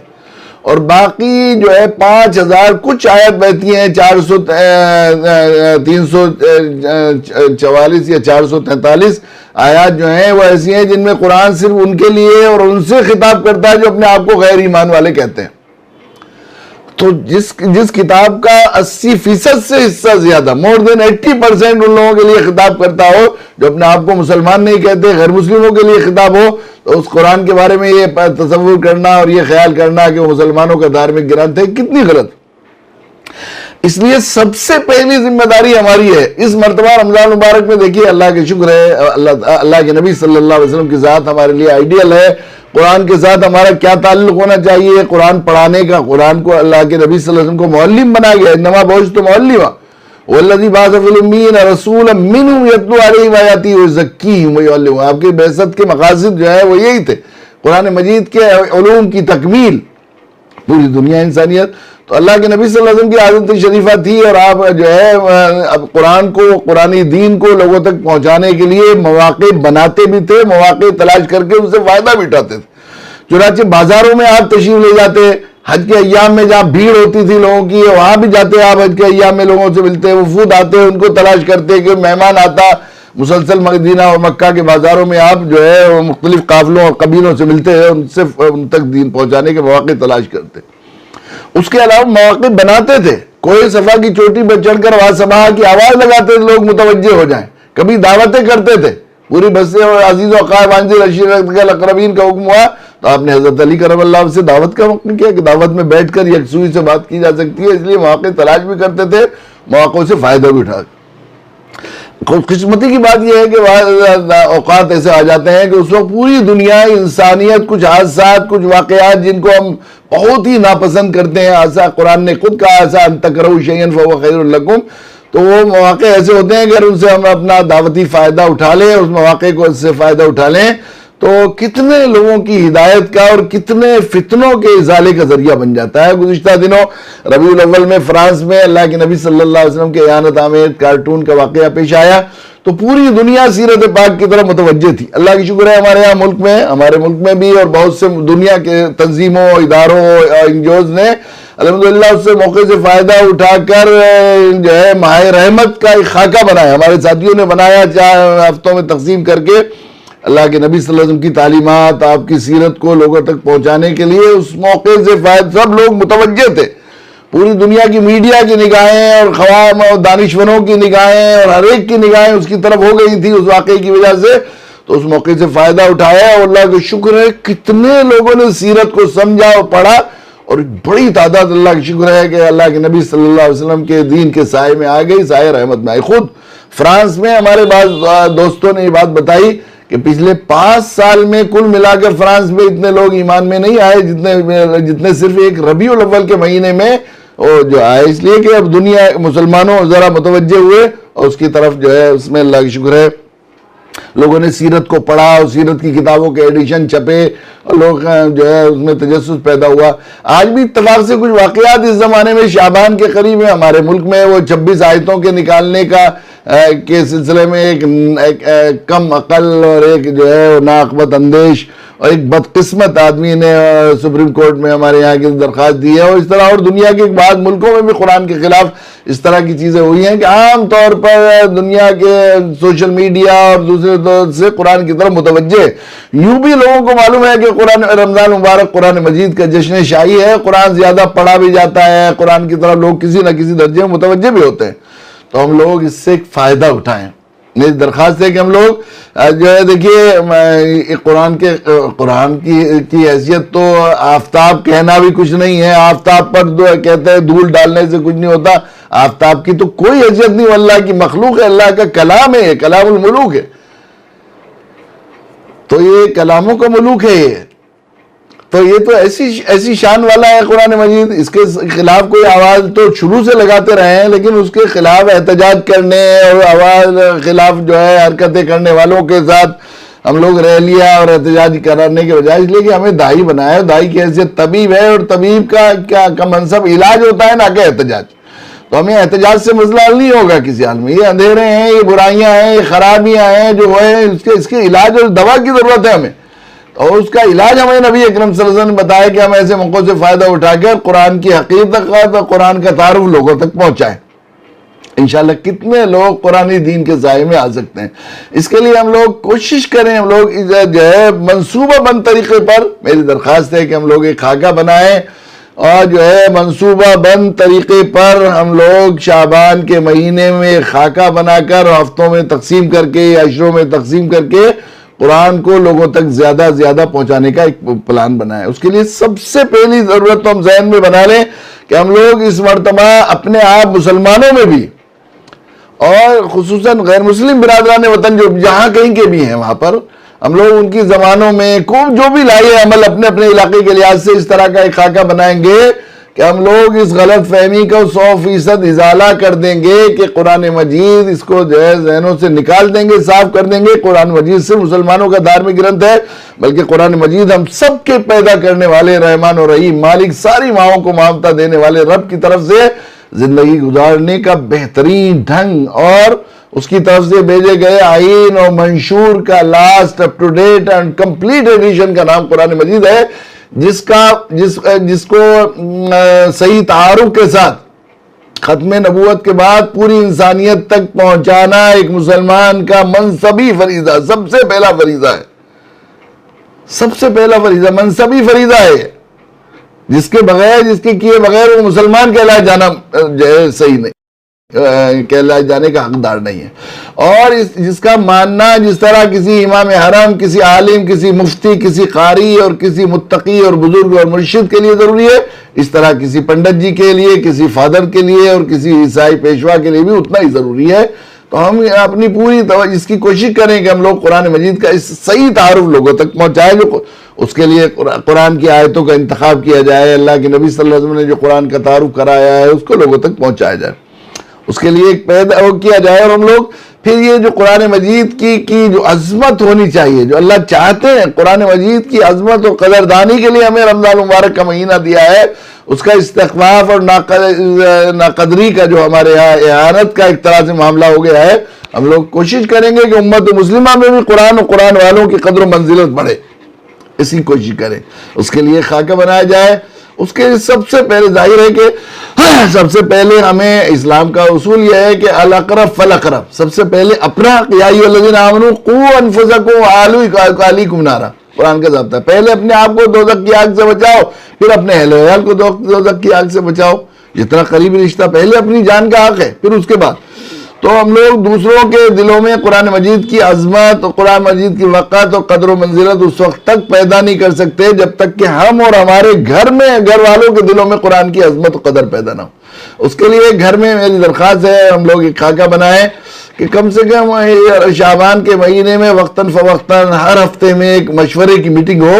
اور باقی جو ہے 5000 کچھ آیت بہتی ہیں، 344 یا 443 آیات جو ہیں وہ ایسی ہیں جن میں قرآن صرف ان کے لیے اور ان سے خطاب کرتا ہے جو اپنے آپ کو غیر ایمان والے کہتے ہیں. تو جس کتاب کا 80% سے حصہ زیادہ، more than 80% ان لوگوں کے لیے خطاب کرتا ہو جو اپنے آپ کو مسلمان نہیں کہتے، غیر مسلموں کے لیے خطاب ہو، تو اس قرآن کے بارے میں یہ تصور کرنا اور یہ خیال کرنا کہ وہ مسلمانوں کا دھارمک گرنتھ ہے کتنی غلط. اس لیے سب سے پہلی ذمہ داری ہماری ہے. اس مرتبہ رمضان مبارک میں دیکھیے، اللہ کے شکر ہے، اللہ کے نبی صلی اللہ علیہ وسلم کی ذات ہمارے لیے آئیڈیل ہے. قرآن کے ساتھ ہمارا کیا تعلق ہونا چاہیے؟ قرآن پڑھانے کا. قرآن کو اللہ کے نبی صلی اللہ علیہ وسلم کو معلم بنا گیا. انما بعثت معلما والذی بعث فی الامین رسولا منہم یتلو علیہم آیاتہ ویزکیہم ویعلمہم. آپ کی بعثت کے مقاصد جو ہے وہ یہی تھے، قرآن مجید کے علوم کی تکمیل پوری دنیا انسانیت. تو اللہ کے نبی صلی اللہ علیہ وسلم کی عادت شریفہ تھی، اور آپ جو ہے قرآن کو، قرآن دین کو لوگوں تک پہنچانے کے لیے مواقع بناتے بھی تھے، مواقع تلاش کر کے ان سے فائدہ بھی اٹھاتے تھے. چنانچہ بازاروں میں آپ تشریف لے جاتے، حج کے ایام میں جہاں بھیڑ ہوتی تھی لوگوں کی، وہاں بھی جاتے آپ. حج کے ایام میں لوگوں سے ملتے، وفود آتے، ان کو تلاش کرتے کہ مہمان آتا. مسلسل مدینہ اور مکہ کے بازاروں میں آپ جو ہے مختلف قافلوں اور قبیلوں سے ملتے ہیں، ان سے ان تک دین پہنچانے کے مواقع تلاش کرتے. اس کے علاوہ مواقع بناتے تھے. کوئی صفا کی چوٹی پر چڑھ کر آواز سماع کی آواز لگاتے تھے لوگ متوجہ ہو جائیں. کبھی دعوتیں کرتے تھے، پوری بسیں اور عزیز و اقارب وانزل عشیرتک الاقربین کا حکم ہوا تو آپ نے حضرت علی کرم اللہ عنہ سے دعوت کا حکم کیا کہ دعوت میں بیٹھ کر یکسوئی سے بات کی جا سکتی ہے. اس لیے مواقع تلاش بھی کرتے تھے، مواقعوں سے فائدہ بھی اٹھا. قسمتی کی بات یہ ہے کہ اوقات ایسے آ جاتے ہیں کہ اس وقت پوری دنیا انسانیت، کچھ حادثات، کچھ واقعات جن کو ہم بہت ہی ناپسند کرتے ہیں، ایسا قرآن نے خود کہا، ایسا ان تکرہوا شیئا فہو خیر لکم. تو وہ مواقع ایسے ہوتے ہیں کہ اگر ان سے ہم اپنا دعوتی فائدہ اٹھا لیں، اس مواقع کو اس سے فائدہ اٹھا لیں تو کتنے لوگوں کی ہدایت کا اور کتنے فتنوں کے ازالے کا ذریعہ بن جاتا ہے. گزشتہ دنوں ربیع الاول میں فرانس میں اللہ کے نبی صلی اللہ علیہ وسلم کے اعانت آمیز کارٹون کا واقعہ پیش آیا. تو پوری دنیا سیرت پاک کی طرف متوجہ تھی. اللہ کی شکر ہے ہمارے ملک میں بھی اور بہت سے دنیا کے تنظیموں، اداروں، NGOs نے الحمدللہ اس سے موقع سے فائدہ اٹھا کر جو ہے ماہ رحمت کا ایک خاکہ بنایا. ہمارے ساتھیوں نے بنایا 4 ہفتوں میں تقسیم کر کے اللہ کے نبی صلی اللہ علیہ وسلم کی تعلیمات، آپ کی سیرت کو لوگوں تک پہنچانے کے لیے. اس موقع سے سب لوگ متوجہ تھے. پوری دنیا کی میڈیا کی نگاہیں اور عوام اور دانشوروں کی نگاہیں اور ہر ایک کی نگاہیں اس کی طرف ہو گئی تھی اس واقعے کی وجہ سے. تو اس موقع سے فائدہ اٹھایا اور اللہ کا شکر ہے کتنے لوگوں نے سیرت کو سمجھا اور پڑھا، اور بڑی تعداد اللہ کا شکر ہے کہ اللہ کے نبی صلی اللہ علیہ وسلم کے دین کے سائے میں آ گئی، سائے رحمت میں آئی. خود فرانس میں ہمارے بعض دوستوں نے یہ بات بتائی کہ پچھلے 5 سال میں کل ملا کر فرانس میں اتنے لوگ ایمان میں نہیں آئے جتنے صرف ایک ربیع الاول کے مہینے میں جو آئے. اس لیے کہ اب دنیا مسلمانوں ذرا متوجہ ہوئے اور اس کی طرف جو ہے اس میں اللہ کی شکر ہے لوگوں نے سیرت کو پڑھا اور سیرت کی کتابوں کے ایڈیشن چھپے اور لوگ جو ہے اس میں تجسس پیدا ہوا. آج بھی اتفاق سے کچھ واقعات اس زمانے میں شعبان کے قریب ہیں ہمارے ملک میں. وہ 26 آیتوں کے نکالنے کے سلسلے میں ایک کم عقل اور ایک جو ہے ناقبت اندیش اور ایک بدقسمت آدمی نے سپریم کورٹ میں ہمارے یہاں کی درخواست دی ہے. اور اس طرح اور دنیا کے بعض ملکوں میں بھی قرآن کے خلاف اس طرح کی چیزیں ہوئی ہیں کہ عام طور پر دنیا کے سوشل میڈیا اور دوسرے طور سے قرآن کی طرف متوجہ ہے. یوں بھی لوگوں کو معلوم ہے کہ قرآن رمضان مبارک قرآن مجید کا جشن شاہی ہے، قرآن زیادہ پڑھا بھی جاتا ہے، قرآن کی طرف لوگ کسی نہ کسی درجے میں متوجہ بھی ہوتے ہیں. تو ہم لوگ اس سے ایک فائدہ اٹھائیں. میری درخواست ہے کہ ہم لوگ جو ہے دیکھیے قرآن کی حیثیت تو آفتاب کہنا بھی کچھ نہیں ہے. آفتاب پر کہتے ہیں دھول ڈالنے سے کچھ نہیں ہوتا. آفتاب کی تو کوئی حیثیت نہیں، اللہ کی مخلوق ہے، اللہ کا کلام ہے، کلام الملوک ہے. تو یہ کلاموں کا ملوک ہے. تو یہ تو ایسی شان والا ہے قرآن مجید. اس کے خلاف کوئی آواز تو شروع سے لگاتے رہے ہیں، لیکن اس کے خلاف احتجاج کرنے اور آواز خلاف جو ہے حرکتیں کرنے والوں کے ساتھ ہم لوگ ریلیاں اور احتجاج کرنے کے بجائے، اس لیے کہ ہمیں داعی بنایا ہے. داعی کی حیثیت طبیب ہے اور طبیب کا منصب علاج ہوتا ہے، نہ کہ احتجاج. تو ہمیں احتجاج سے مسئلہ حل نہیں ہوگا کسی حال میں. یہ اندھیرے ہیں، یہ برائیاں ہیں، یہ خرابیاں ہیں جو ہے، اس کے علاج اور دوا کی ضرورت ہے ہمیں. اور اس کا علاج ہمیں نبی اکرم صلی اللہ علیہ وسلم نے بتایا کہ ہم ایسے موقعوں سے فائدہ اٹھا کر قرآن کی حقیقت اور قرآن کا تعارف لوگوں تک پہنچائیں. انشاءاللہ کتنے لوگ قرآن دین کے سائے میں آ سکتے ہیں. اس کے لیے ہم لوگ کوشش کریں، ہم لوگ جو ہے منصوبہ بند طریقے پر، میری درخواست ہے کہ ہم لوگ ایک خاکہ بنائیں اور جو ہے منصوبہ بند طریقے پر ہم لوگ شعبان کے مہینے میں خاکہ بنا کر ہفتوں میں تقسیم کر کے یا عشروں میں تقسیم کر کے قرآن کو لوگوں تک زیادہ پہنچانے کا ایک پلان بنائیں. اس کے لیے سب سے پہلی ضرورت تو ہم ذہن میں بنا لیں کہ ہم لوگ اس مرتبہ اپنے آپ مسلمانوں میں بھی اور خصوصاً غیر مسلم برادران وطن جو جہاں کہیں کے بھی ہیں وہاں پر ہم لوگ ان کی زبانوں میں جو بھی لائے عمل اپنے اپنے علاقے کے لحاظ سے اس طرح کا ایک خاکہ بنائیں گے کہ ہم لوگ اس غلط فہمی کو 100% ازالہ کر دیں گے کہ قرآن مجید اس کو جو ہے ذہنوں سے نکال دیں گے، صاف کر دیں گے. قرآن مجید سے مسلمانوں کا دھارمک گرنتھ ہے، بلکہ قرآن مجید ہم سب کے پیدا کرنے والے رحمان و رحیم مالک ساری ماؤں کو معاوضہ دینے والے رب کی طرف سے زندگی گزارنے کا بہترین ڈھنگ اور اس کی طرف سے بھیجے گئے آئین اور منشور کا last up to date and complete edition کا نام قرآن مجید ہے، جس کو صحیح تعارف کے ساتھ ختم نبوت کے بعد پوری انسانیت تک پہنچانا ایک مسلمان کا منصبی فریضہ، سب سے پہلا فریضہ ہے. سب سے پہلا فریضہ منصبی فریضہ ہے، جس کے کیے بغیر وہ مسلمان کہلائے جانا جو ہے صحیح نہیں، کہلائے جانے کا حقدار نہیں ہے. اور جس کا ماننا جس طرح کسی امام حرم، کسی عالم، کسی مفتی، کسی قاری اور کسی متقی اور بزرگ اور مرشد کے لیے ضروری ہے، اس طرح کسی پنڈت جی کے لیے، کسی فادر کے لیے اور کسی عیسائی پیشوا کے لیے بھی اتنا ہی ضروری ہے. تو ہم اپنی پوری اس کی کوشش کریں کہ ہم لوگ قرآن مجید کا اس صحیح تعارف لوگوں تک پہنچائیں. جو اس کے لیے قرآن کی آیتوں کا انتخاب کیا جائے، اللہ کے نبی صلی اللہ علیہ وسلم نے جو قرآن کا تعارف کرایا ہے اس کو لوگوں تک پہنچایا جائے. اس کے لیے ایک پیدا کیا جائے اور ہم لوگ پھر یہ جو قرآن مجید کی جو عظمت ہونی چاہیے، جو اللہ چاہتے ہیں، قرآن مجید کی عظمت اور قدردانی کے لیے ہمیں رمضان مبارک کا مہینہ دیا ہے، اس کا استخفاف اور ناقدری کا جو ہمارے یہاں اعانت کا ایک طرح سے معاملہ ہو گیا ہے، ہم لوگ کوشش کریں گے کہ امت مسلمہ میں بھی قرآن اور قرآن والوں کی قدر و منزلت بڑھے، اسی کوشش کریں، اس کے لیے خاکہ بنایا جائے۔ اس کے سب سے پہلے ظاہر ہے کہ سب سے پہلے ہمیں اسلام کا اصول یہ ہے کہ الاقرب فالاقرب، سب سے پہلے اپنا، یا ایھا الذین آمنوا قوا انفسکم واہلیکم نارا، قرآن کا ضابطہ ہے، پہلے اپنے آپ کو دوزخ کی آگ سے بچاؤ، پھر اپنے اہل و عیال کو دوزخ کی آگ سے بچاؤ۔ جتنا قریبی رشتہ، پہلے اپنی جان کا حق ہے، پھر اس کے بعد تو ہم لوگ دوسروں کے دلوں میں قرآن مجید کی عظمت اور قرآن مجید کی وقت اور قدر و منزلت اس وقت تک پیدا نہیں کر سکتے جب تک کہ ہم اور ہمارے گھر والوں کے دلوں میں قرآن کی عظمت و قدر پیدا نہ ہو۔ اس کے لیے گھر میں میری درخواست ہے ہم لوگ ایک خاکہ بنائیں کہ کم سے کم شعبان کے مہینے میں وقتاً فوقتاً ہر ہفتے میں ایک مشورے کی میٹنگ ہو،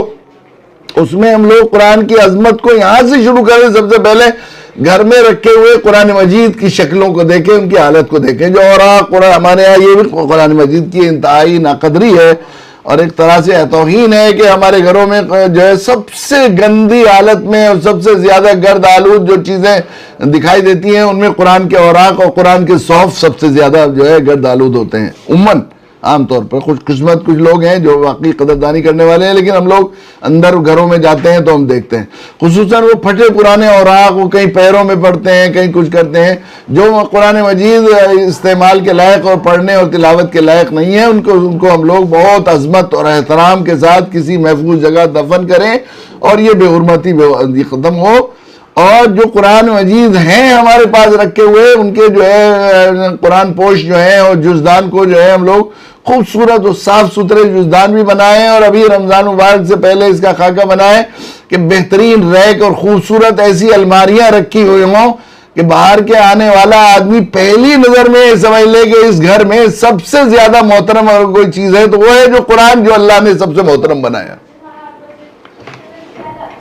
اس میں ہم لوگ قرآن کی عظمت کو یہاں سے شروع کریں۔ سب سے پہلے گھر میں رکھے ہوئے قرآن مجید کی شکلوں کو دیکھیں، ان کی حالت کو دیکھیں، جو اوراق قرآن ہمارے یہاں یہ بھی قرآن مجید کی انتہائی ناقدری ہے اور ایک طرح سے توہین ہے کہ ہمارے گھروں میں جو ہے سب سے گندی حالت میں اور سب سے زیادہ گرد آلود جو چیزیں دکھائی دیتی ہیں ان میں قرآن کے اوراق اور قرآن کے صحف سب سے زیادہ جو ہے گرد آلود ہوتے ہیں عموماً۔ عام طور پر خوش قسمت کچھ لوگ ہیں جو واقعی قدردانی کرنے والے ہیں، لیکن ہم لوگ اندر گھروں میں جاتے ہیں تو ہم دیکھتے ہیں خصوصاً وہ پھٹے پرانے اوراق، وہ کہیں پیروں میں پڑتے ہیں، کہیں کچھ کرتے ہیں، جو قرآن مجید استعمال کے لائق اور پڑھنے اور تلاوت کے لائق نہیں ہے، ان کو ہم لوگ بہت عظمت اور احترام کے ساتھ کسی محفوظ جگہ دفن کریں اور یہ بے حرمتی ختم ہو۔ اور جو قرآن مجید ہیں ہمارے پاس رکھے ہوئے، ان کے جو ہے قرآن پوش جو ہیں اور جزدان کو جو ہے ہم لوگ خوبصورت اور صاف ستھرے جزدان بھی بنائیں، اور ابھی رمضان مبارک سے پہلے اس کا خاکہ بنائیں کہ بہترین ریک اور خوبصورت ایسی الماریاں رکھی ہوئی ہوں کہ باہر کے آنے والا آدمی پہلی نظر میں سمجھ لے کہ اس گھر میں سب سے زیادہ محترم اگر کوئی چیز ہے تو وہ ہے جو قرآن، جو اللہ نے سب سے محترم بنایا۔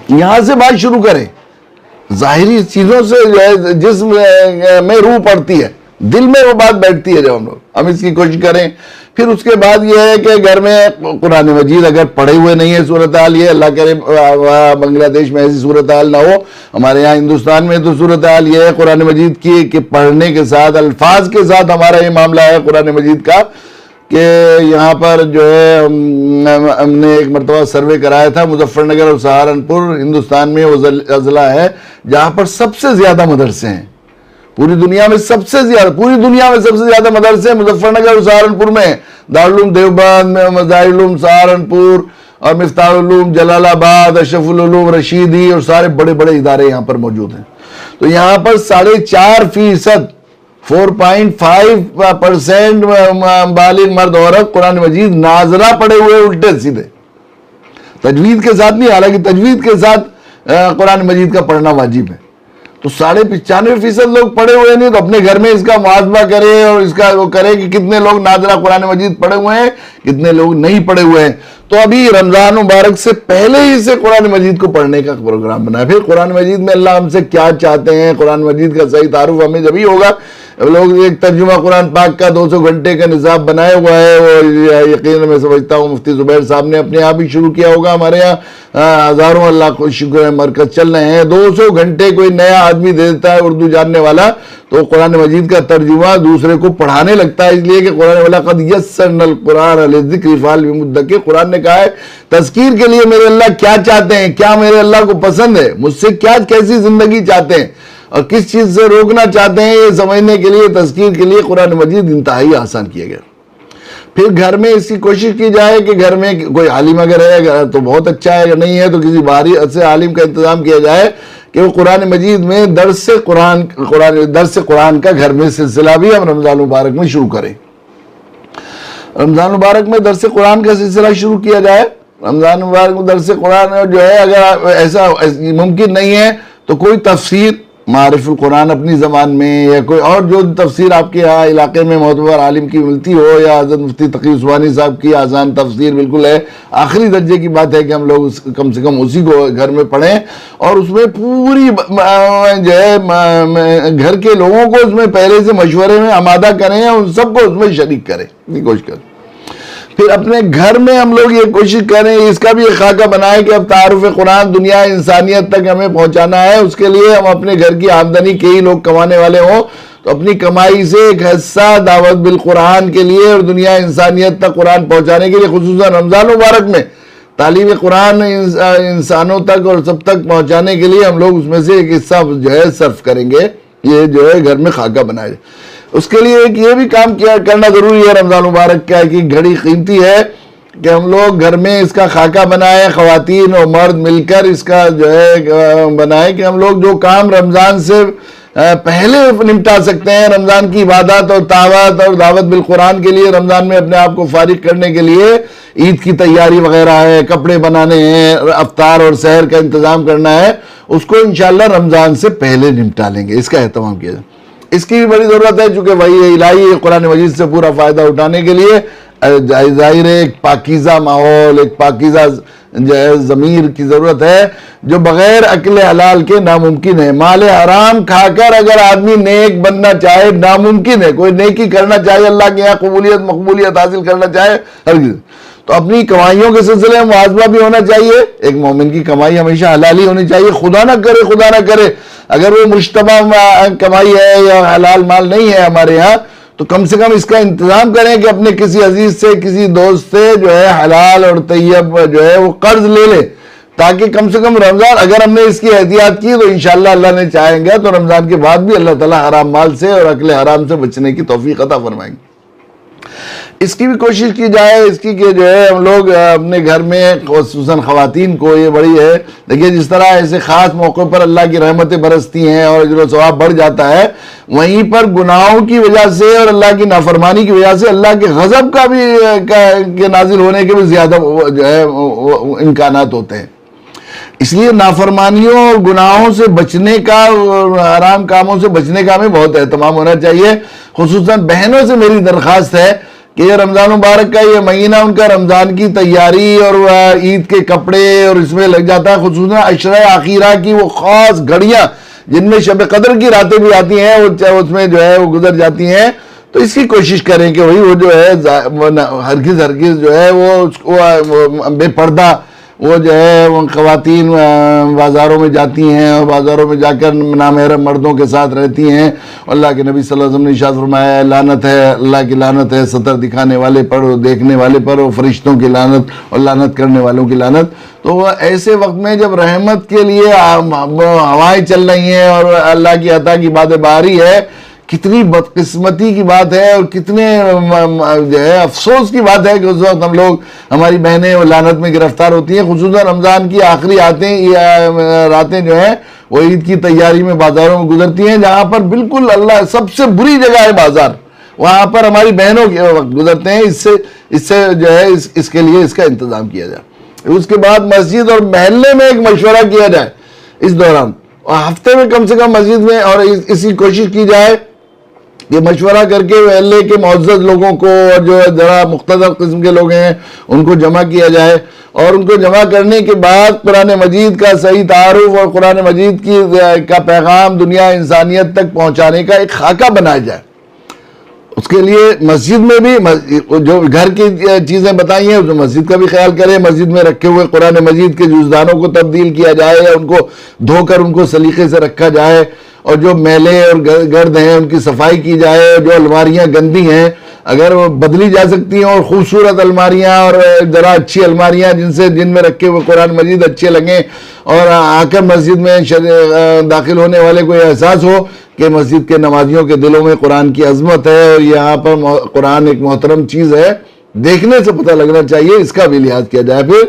یہاں سے بات شروع کریں، ظاہری چیزوں سے جو ہے جسم میں روح پڑتی ہے، دل میں وہ بات بیٹھتی ہے جب ہم اس کی کوشش کریں۔ پھر اس کے بعد یہ ہے کہ گھر میں قرآن مجید اگر پڑھے ہوئے نہیں ہے، صورتحال یہ اللہ کرے بنگلہ دیش میں ایسی صورتحال نہ ہو، ہمارے یہاں ہندوستان میں تو صورتحال یہ ہے قرآن مجید کی کہ پڑھنے کے ساتھ الفاظ کے ساتھ ہمارا یہ معاملہ ہے قرآن مجید کا کہ یہاں پر جو ہے ہم نے ایک مرتبہ سروے کرایا تھا، مظفر نگر اور سہارنپور ہندوستان میں وہ اضلاع ہے جہاں پر سب سے زیادہ مدرسے ہیں پوری دنیا میں، سب سے زیادہ مدرسے مظفر نگر اور سہارنپور میں ہیں۔ دارالعلوم دیوبند، دارالعلوم سہارنپور اور مفتاح العلوم جلال آباد، اشرف العلوم رشیدی اور سارے بڑے بڑے ادارے یہاں پر موجود ہیں۔ تو یہاں پر 4.5% 4.5% بالغ مرد عورت قرآن مجید ناظرہ پڑھے ہوئے الٹے سیدھے، تجوید کے ساتھ نہیں، حالانکہ تجوید کے ساتھ قرآن مجید کا پڑھنا واجب ہے۔ تو 95% لوگ پڑھے ہوئے نہیں، تو اپنے گھر میں اس کا محاسبہ کرے اور اس کا وہ کرے کہ کتنے لوگ ناظرہ قرآن مجید پڑھے ہوئے ہیں، کتنے لوگ نہیں پڑھے ہوئے ہیں۔ تو ابھی رمضان مبارک سے پہلے ہی سے قرآن مجید کو پڑھنے کا پروگرام بنا ہے۔ پھر قرآن مجید میں اللہ ہم سے کیا چاہتے ہیں، قرآن مجید کا صحیح تعارف ہمیں جبھی ہوگا۔ لوگ ایک ترجمہ قرآن پاک کا 200 گھنٹے کا نصاب بنایا ہوا ہے، وہ یقیناً میں سمجھتا ہوں مفتی زبیر صاحب نے اپنے آپ ہی شروع کیا ہوگا۔ ہمارے یہاں ہزاروں اللہ کو شکر ہے مرکز چل رہے ہیں، 200 گھنٹے کوئی نیا آدمی دے دیتا ہے اردو جاننے والا تو قرآن مجید کا ترجمہ دوسرے کو پڑھانے لگتا ہے، اس لیے کہ قرآن والا قد یسرنا القرآن للذکر فہل من مدکر، قرآن نے کہا ہے تذکیر کے لیے میرے اللہ کیا چاہتے ہیں، کیا میرے اللہ کو پسند ہے، مجھ سے کیا کیسی زندگی چاہتے ہیں اور کس چیز سے روکنا چاہتے ہیں، یہ سمجھنے کے لیے تذکیر کے لیے قرآن مجید انتہائی آسان کیا گیا۔ پھر گھر میں اس کی کوشش کی جائے کہ گھر میں کوئی عالم اگر ہے تو بہت اچھا ہے، اگر نہیں ہے تو کسی باہری سے عالم کا انتظام کیا جائے کہ وہ قرآن مجید میں درس قرآن کا گھر میں سلسلہ بھی ہم رمضان مبارک میں شروع کریں۔ رمضان مبارک میں درس قرآن کا سلسلہ شروع کیا جائے۔ رمضان مبارک میں درس قرآن جو ہے اگر ایسا ممکن نہیں ہے تو کوئی تفسیر معارف القرآن اپنی زبان میں، یا کوئی اور جو تفسیر آپ کے یہاں علاقے میں معتبر عالم کی ملتی ہو، یا حضرت مفتی تقی عثمانی صاحب کی آسان تفسیر بالکل ہے، آخری درجے کی بات ہے کہ ہم لوگ کم سے کم اسی کو گھر میں پڑھیں، اور اس میں پوری جو ہے گھر کے لوگوں کو اس میں پہلے سے مشورے میں آمادہ کریں، ان سب کو اس میں شریک کریں، یہ کوشش کریں۔ پھر اپنے گھر میں ہم لوگ یہ کوشش کریں، اس کا بھی ایک خاکہ بنائیں کہ اب تعارف قرآن دنیا انسانیت تک ہمیں پہنچانا ہے، اس کے لیے ہم اپنے گھر کی آمدنی کئی لوگ کمانے والے ہوں تو اپنی کمائی سے ایک حصہ دعوت بالقرآن کے لیے اور دنیا انسانیت تک قرآن پہنچانے کے لیے، خصوصاً رمضان مبارک میں تعلیم قرآن انسانوں تک اور سب تک پہنچانے کے لیے ہم لوگ اس میں سے ایک حصہ جو ہے صرف کریں گے، یہ جو ہے گھر میں خاکہ بنائے جائے۔ اس کے لیے ایک یہ بھی کام کرنا ضروری ہے رمضان مبارک کا، کہ گھڑی قیمتی ہے کہ ہم لوگ گھر میں اس کا خاکہ بنائیں، خواتین اور مرد مل کر اس کا جو ہے بنائیں کہ ہم لوگ جو کام رمضان سے پہلے نمٹا سکتے ہیں، رمضان کی عبادات اور طاعات اور دعوت بالقرآن کے لیے رمضان میں اپنے آپ کو فارغ کرنے کے لیے عید کی تیاری وغیرہ ہے، کپڑے بنانے ہیں، افطار اور سحر کا انتظام کرنا ہے، اس کو انشاءاللہ رمضان سے پہلے نمٹا لیں گے، اس کا اہتمام کیا جائے۔ اس کی بھی بڑی ضرورت ہے چونکہ وہی الہی قرآن مجید سے پورا فائدہ اٹھانے کے لیے ظاہر ہے ایک پاکیزہ ماحول، ایک پاکیزہ جو ہے ضمیر کی ضرورت ہے، جو بغیر اکل حلال کے ناممکن ہے۔ مال حرام کھا کر اگر آدمی نیک بننا چاہے ناممکن ہے، کوئی نیکی کرنا چاہے، اللہ کے یہاں قبولیت مقبولیت حاصل کرنا چاہے، ہرگز۔ تو اپنی کمائیوں کے سلسلے میں محاسبہ بھی ہونا چاہیے، ایک مومن کی کمائی ہمیشہ حلالی ہونی چاہیے، خدا نہ کرے اگر وہ مشتبہ کمائی ہے یا حلال مال نہیں ہے ہمارے ہاں، تو کم سے کم اس کا انتظام کریں کہ اپنے کسی عزیز سے، کسی دوست سے جو ہے حلال اور طیب جو ہے وہ قرض لے لے، تاکہ کم سے کم رمضان اگر ہم نے اس کی احتیاط کی تو انشاءاللہ اللہ نے چاہیں گے تو رمضان کے بعد بھی اللہ تعالیٰ حرام مال سے اور اکل حرام سے بچنے کی توفیق عطا فرمائیں گے۔ اس کی بھی کوشش کی جائے، اس کی کہ جو ہے ہم لوگ اپنے گھر میں خصوصاً خواتین کو یہ بڑی ہے، دیکھیے جس طرح ایسے خاص موقع پر اللہ کی رحمتیں برستی ہیں اور جو ثواب بڑھ جاتا ہے، وہیں پر گناہوں کی وجہ سے اور اللہ کی نافرمانی کی وجہ سے اللہ کے غضب کا بھی کے نازل ہونے کے بھی زیادہ جو ہے امکانات ہوتے ہیں۔ اس لیے نافرمانیوں اور گناہوں سے بچنے کا، حرام کاموں سے بچنے کا ہمیں بہت اہتمام ہونا چاہیے۔ خصوصاً بہنوں سے میری درخواست ہے کہ یہ رمضان مبارک کا یہ مہینہ ان کا رمضان کی تیاری اور عید کے کپڑے اور اس میں لگ جاتا ہے، خصوصاً عشرہ آخرہ کی وہ خاص گھڑیاں جن میں شب قدر کی راتیں بھی آتی ہیں، اس میں جو ہے وہ گزر جاتی ہیں، تو اس کی کوشش کریں کہ وہی وہ جو ہے ہرگز جو ہے وہ بے پردہ وہ جو ہے وہ خواتین بازاروں میں جاتی ہیں اور بازاروں میں جا کر نامحرم مردوں کے ساتھ رہتی ہیں۔ اللہ کے نبی صلی اللہ علیہ وسلم نے ارشاد فرمایا ہے، لعنت ہے، اللہ کی لعنت ہے سطر دکھانے والے پر اور دیکھنے والے پر، اور فرشتوں کی لعنت اور لعنت کرنے والوں کی لعنت۔ تو ایسے وقت میں جب رحمت کے لیے ہوائیں چل رہی ہیں اور اللہ کی عطا کی باتیں باری ہے، کتنی بدقسمتی کی بات ہے اور کتنے جو ہے افسوس کی بات ہے کہ اس وقت ہم لوگ، ہماری بہنیں وہ لعنت میں گرفتار ہوتی ہیں۔ خصوصاً رمضان کی آخری راتیں جو ہیں وہ عید کی تیاری میں بازاروں میں گزرتی ہیں، جہاں پر بالکل اللہ سب سے بری جگہ ہے بازار، وہاں پر ہماری بہنوں کے وقت گزرتے ہیں۔ اس سے جو ہے اس کے لیے اس کا انتظام کیا جائے۔ اس کے بعد مسجد اور محلے میں ایک مشورہ کیا جائے اس دوران، ہفتے میں کم سے کم مسجد میں، اور اسی کوشش کی جائے یہ مشورہ کر کے محلے کے معزز لوگوں کو اور جو ذرا مختصر قسم کے لوگ ہیں ان کو جمع کیا جائے، اور ان کو جمع کرنے کے بعد قرآن مجید کا صحیح تعارف اور قرآن مجید کا پیغام دنیا انسانیت تک پہنچانے کا ایک خاکہ بنایا جائے۔ اس کے لیے مسجد میں بھی جو گھر کی چیزیں بتائی ہیں اس مسجد کا بھی خیال کریں، مسجد میں رکھے ہوئے قرآن مجید کے جزدانوں کو تبدیل کیا جائے یا ان کو دھو کر ان کو سلیقے سے رکھا جائے، اور جو میلے اور گرد ہیں ان کی صفائی کی جائے، جو الماریاں گندی ہیں اگر وہ بدلی جا سکتی ہیں، اور خوبصورت الماریاں اور ذرا اچھی الماریاں جن میں رکھے ہوئے قرآن مجید اچھے لگیں، اور آ کر مسجد میں داخل ہونے والے کو یہ احساس ہو کہ مسجد کے نمازیوں کے دلوں میں قرآن کی عظمت ہے اور یہاں پر قرآن ایک محترم چیز ہے، دیکھنے سے پتہ لگنا چاہیے، اس کا بھی لحاظ کیا جائے۔ پھر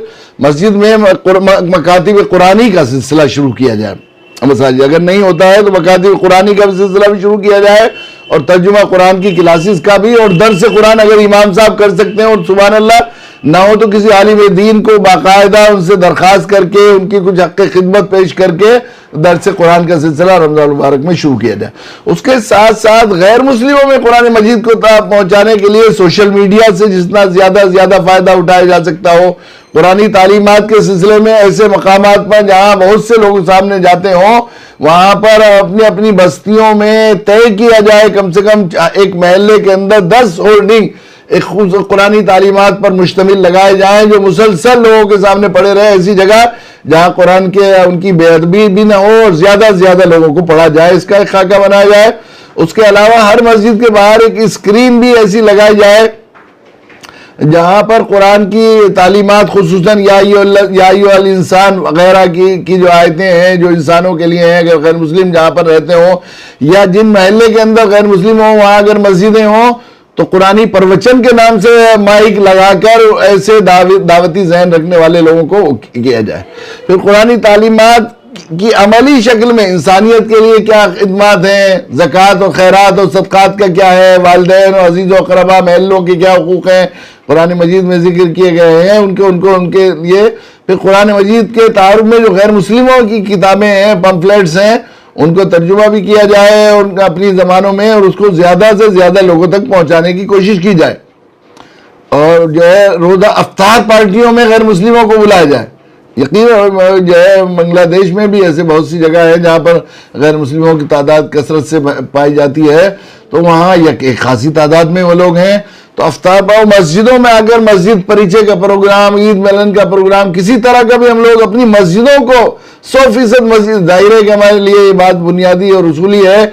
مسجد میں مکاتب قرآنی کا سلسلہ شروع کیا جائے، مساجد اگر نہیں ہوتا ہے تو مکاتب قرآنی کا بھی سلسلہ بھی شروع کیا جائے، اور ترجمہ قرآن کی کلاسز کا بھی، اور درس قرآن اگر امام صاحب کر سکتے ہیں، اور سبحان اللہ نہ ہو تو کسی عالم دین کو باقاعدہ ان سے درخواست کر کے ان کی کچھ حق خدمت پیش کر کے درس قرآن کا سلسلہ رمضان المبارک میں شروع کیا جائے. اس کے ساتھ ساتھ غیر مسلموں میں قرآن مجید کو پہنچانے کے لیے سوشل میڈیا سے جتنا زیادہ فائدہ اٹھایا جا سکتا ہو, قرآنی تعلیمات کے سلسلے میں ایسے مقامات پر جہاں بہت سے لوگ سامنے جاتے ہوں وہاں پر اپنی اپنی بستیوں میں طے کیا جائے کم سے کم ایک محلے کے اندر 10 ہورڈنگ ایک قرآنی تعلیمات پر مشتمل لگائے جائیں جو مسلسل لوگوں کے سامنے پڑے رہے, ایسی جگہ جہاں قرآن کے ان کی بے ادبی بھی نہ ہو اور زیادہ لوگوں کو پڑھا جائے, اس کا ایک خاکہ بنایا جائے. اس کے علاوہ ہر مسجد کے باہر ایک اسکرین بھی ایسی لگائی جائے جہاں پر قرآن کی تعلیمات خصوصاً یا ایھا الانسان وغیرہ کی جو آیتیں ہیں جو انسانوں کے لیے ہیں, اگر غیر مسلم جہاں پر رہتے ہوں یا جن محلے کے اندر غیر مسلم ہوں وہاں اگر مسجدیں ہوں تو قرآنی پروچن کے نام سے مائک لگا کر ایسے دعوتی ذہن رکھنے والے لوگوں کو کیا جائے. پھر قرآنی تعلیمات کی عملی شکل میں انسانیت کے لیے کیا خدمات ہیں, زکوٰۃ اور خیرات اور صدقات کا کیا ہے, والدین اور عزیز و اقربا محلوں کے کیا حقوق ہیں قرآن مجید میں ذکر کیے گئے ہیں ان کے لیے. پھر قرآن مجید کے تعارف میں جو غیر مسلموں کی کتابیں ہیں, پمفلیٹس ہیں, ان کو ترجمہ بھی کیا جائے اور اپنی زبانوں میں اور اس کو زیادہ سے زیادہ لوگوں تک پہنچانے کی کوشش کی جائے. اور جو ہے روزہ افطار پارٹیوں میں غیر مسلموں کو بلایا جائے. یقیناً جو ہے بنگلہ دیش میں بھی ایسے بہت سی جگہ ہیں جہاں پر غیر مسلموں کی تعداد کثرت سے پائی جاتی ہے, تو وہاں ایک خاصی تعداد میں وہ لوگ ہیں. تو افطار پاؤ مسجدوں میں اگر مسجد پریچے کا پروگرام, عید ملن کا پروگرام, کسی طرح کا بھی ہم لوگ اپنی مسجدوں کو 100% مسجد ظاہر ہے کہ ہمارے لیے یہ بات بنیادی اور اصولی ہے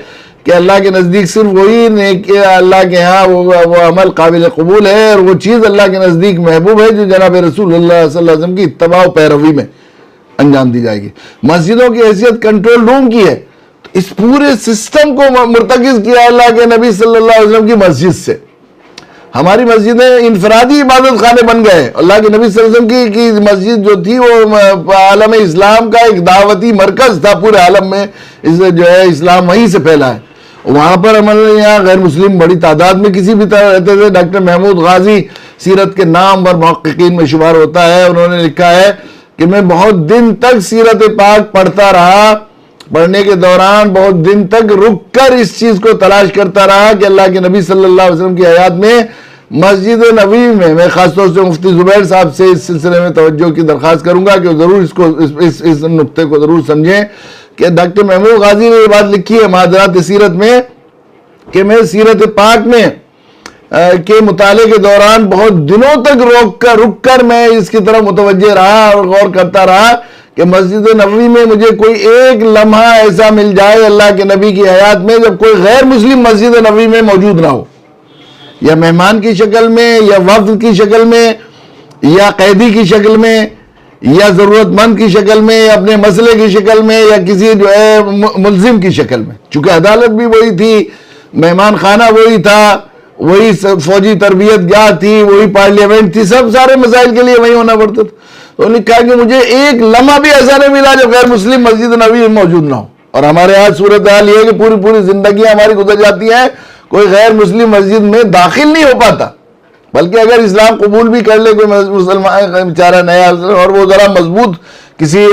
کہ اللہ کے نزدیک صرف وہی نیک اللہ کے ہاں وہ عمل قابل قبول ہے اور وہ چیز اللہ کے نزدیک محبوب ہے جو جناب رسول اللہ صلی اللہ علیہ وسلم کی اتباع و پیروی میں انجام دی جائے گی. مسجدوں کی حیثیت کنٹرول روم کی ہے, تو اس پورے سسٹم کو مرتکز کیا اللہ کے نبی صلی اللہ علیہ وسلم کی مسجد سے. ہماری مسجدیں انفرادی عبادت خانے بن گئے. اللہ کے نبی صلی اللہ علیہ وسلم کی مسجد جو تھی وہ عالم اسلام کا ایک دعوتی مرکز تھا پورے عالم میں, جو ہے اسلام وہیں سے پھیلا ہے. وہاں پر ہمارے یہاں غیر مسلم بڑی تعداد میں کسی بھی طرح رہتے تھے. ڈاکٹر محمود غازی سیرت کے نام پر محققین میں شمار ہوتا ہے, انہوں نے لکھا ہے کہ میں بہت دن تک سیرت پاک پڑھتا رہا, پڑھنے کے دوران بہت دن تک رک کر اس چیز کو تلاش کرتا رہا کہ اللہ کے نبی صلی اللہ علیہ وسلم کی حیات میں مسجد نبوی میں خاص طور سے مفتی زبیر صاحب سے اس سلسلے میں توجہ کی درخواست کروں گا کہ ضرور اس نقطے کو ضرور سمجھیں کہ ڈاکٹر محمود غازی نے یہ بات لکھی ہے معادلات سیرت میں کہ میں سیرت پاک میں کے مطالعے کے دوران بہت دنوں تک رک کر میں اس کی طرف متوجہ رہا اور غور کرتا رہا کہ مسجد نبوی میں مجھے کوئی ایک لمحہ ایسا مل جائے اللہ کے نبی کی حیات میں جب کوئی غیر مسلم مسجد نبوی میں موجود نہ ہو, یا مہمان کی شکل میں یا وفد کی شکل میں یا قیدی کی شکل میں یا ضرورت مند کی شکل میں یا اپنے مسئلے کی شکل میں یا کسی جو ہے ملزم کی شکل میں. چونکہ عدالت بھی وہی تھی, مہمان خانہ وہی تھا, وہی فوجی تربیت گاہ تھی, وہی پارلیمنٹ تھی, سب سارے مسائل کے لیے وہی ہونا پڑتا تھا. تو انہوں نے کہا کہ مجھے ایک لمحہ بھی ایسا نہیں ملا جو غیر مسلم مسجد نبوی میں موجود نہ ہو. اور ہمارے یہاں صورتحال یہ ہے کہ پوری زندگیاں ہماری گزر جاتی ہیں, کوئی غیر مسلم مسجد میں داخل نہیں ہو پاتا. بلکہ اگر اسلام قبول بھی کر لے کوئی مسلمان بیچارہ نیا اور وہ ذرا مضبوط کسی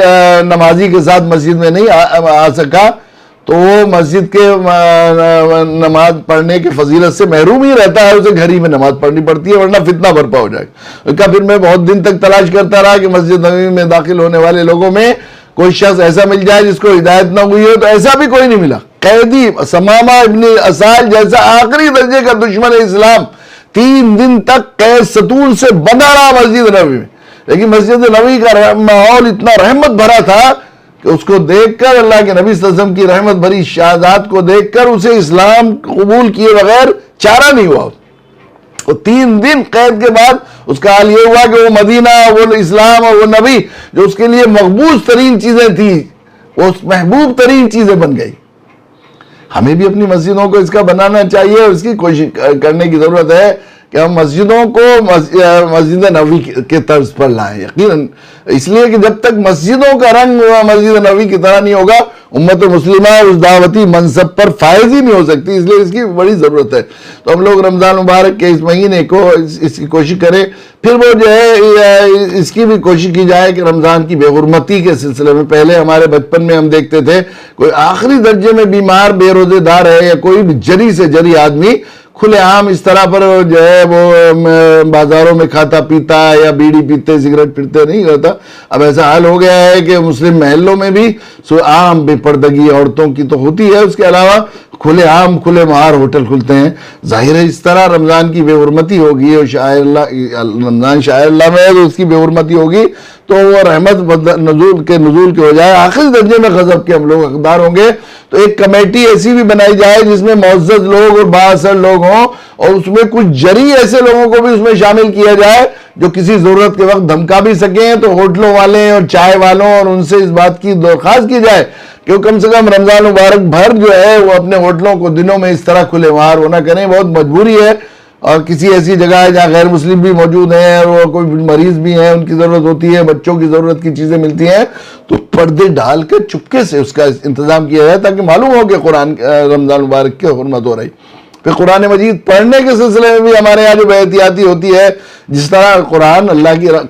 نمازی کے ساتھ مسجد میں نہیں آ سکا تو وہ مسجد کے نماز پڑھنے کے فضیلت سے محروم ہی رہتا ہے, اسے گھر ہی میں نماز پڑھنی پڑتی ہے ورنہ فتنہ برپا ہو جائے گا. پھر میں بہت دن تک تلاش کرتا رہا کہ مسجد نبوی میں داخل ہونے والے لوگوں میں کوئی شخص ایسا مل جائے جس کو ہدایت نہ ہوئی ہو, تو ایسا بھی کوئی نہیں ملا. قیدی ثمامہ ابن اسال جیسا آخری درجے کا دشمن اسلام 3 دن تک قید ستون سے بندہ رہا مسجد نبوی میں, لیکن مسجد نبوی کا ماحول اتنا رحمت بھرا تھا کہ اس کو دیکھ کر اللہ کے نبی صلی اللہ علیہ وسلم کی رحمت بھری شہادات کو دیکھ کر اسے اسلام قبول کیے بغیر چارہ نہیں ہوا. اور 3 دن قید کے بعد اس کا حال یہ ہوا کہ وہ مدینہ, وہ اسلام اور وہ نبی جو اس کے لیے مقبول ترین چیزیں تھیں وہ محبوب ترین چیزیں بن گئی. ہمیں بھی اپنی مسجدوں کو اس کا بنانا چاہیے اور اس کی کوشش کرنے کی ضرورت ہے کہ ہم مسجدوں کو مسجد نبوی کے طرز پر لائیں. یقیناً اس لیے کہ جب تک مسجدوں کا رنگ مسجد نبوی کی طرح نہیں ہوگا امت مسلمہ اس دعوتی منصب پر فائز ہی نہیں ہو سکتی. اس لیے اس کی بڑی ضرورت ہے. تو ہم لوگ رمضان مبارک کے اس مہینے کو اس کی کوشش کریں. پھر وہ جو ہے اس کی بھی کوشش کی جائے کہ رمضان کی بے حرمتی کے سلسلے میں پہلے ہمارے بچپن میں ہم دیکھتے تھے کوئی آخری درجے میں بیمار بے روزے دار ہے یا کوئی بھی جری سے جری آدمی کھلے عام اس طرح پر جو ہے وہ بازاروں میں کھاتا پیتا یا بیڑی پیتے سگریٹ پیتے نہیں رہتا. اب ایسا حال ہو گیا ہے کہ مسلم محلوں میں بھی عام بے پردگی عورتوں کی تو ہوتی ہے, اس کے علاوہ کھلے عام کھلے مہار ہوٹل کھلتے ہیں. ظاہر ہے اس طرح رمضان کی بے حرمتی ہوگی اور شاعر اللہ رمضان شاعر اللہ میں ہے تو اس کی بے حرمتی ہوگی تو وہ رحمت نزول کے ہو جائے, آخری درجے میں غضب کے ہم لوگ حقدار ہوں گے. تو ایک کمیٹی ایسی بھی بنائی جائے جس میں معزز لوگ اور بااثر لوگ ہوں اور اس میں کچھ جری ایسے لوگوں کو بھی اس میں شامل کیا جائے جو کسی ضرورت کے وقت دھمکا بھی سکیں. تو ہوٹلوں والے اور چائے والوں اور ان سے اس بات کی درخواست کی جائے کہ وہ کم سے کم رمضان مبارک بھر جو ہے وہ اپنے ہوٹلوں کو دنوں میں اس طرح کھلے مہار ہونا کریں. بہت مجبوری ہے اور کسی ایسی جگہ ہے جہاں غیر مسلم بھی موجود ہیں اور وہ کوئی مریض بھی ہیں, ان کی ضرورت ہوتی ہے, بچوں کی ضرورت کی چیزیں ملتی ہیں, تو پردے ڈال کر چپکے سے اس کا انتظام کیا جائے تاکہ معلوم ہو کہ قرآن رمضان مبارک کی حرمت ہو رہی. پھر قرآن مجید پڑھنے کے سلسلے میں بھی ہمارے یہاں جو بے احتیاطی ہوتی ہے, جس طرح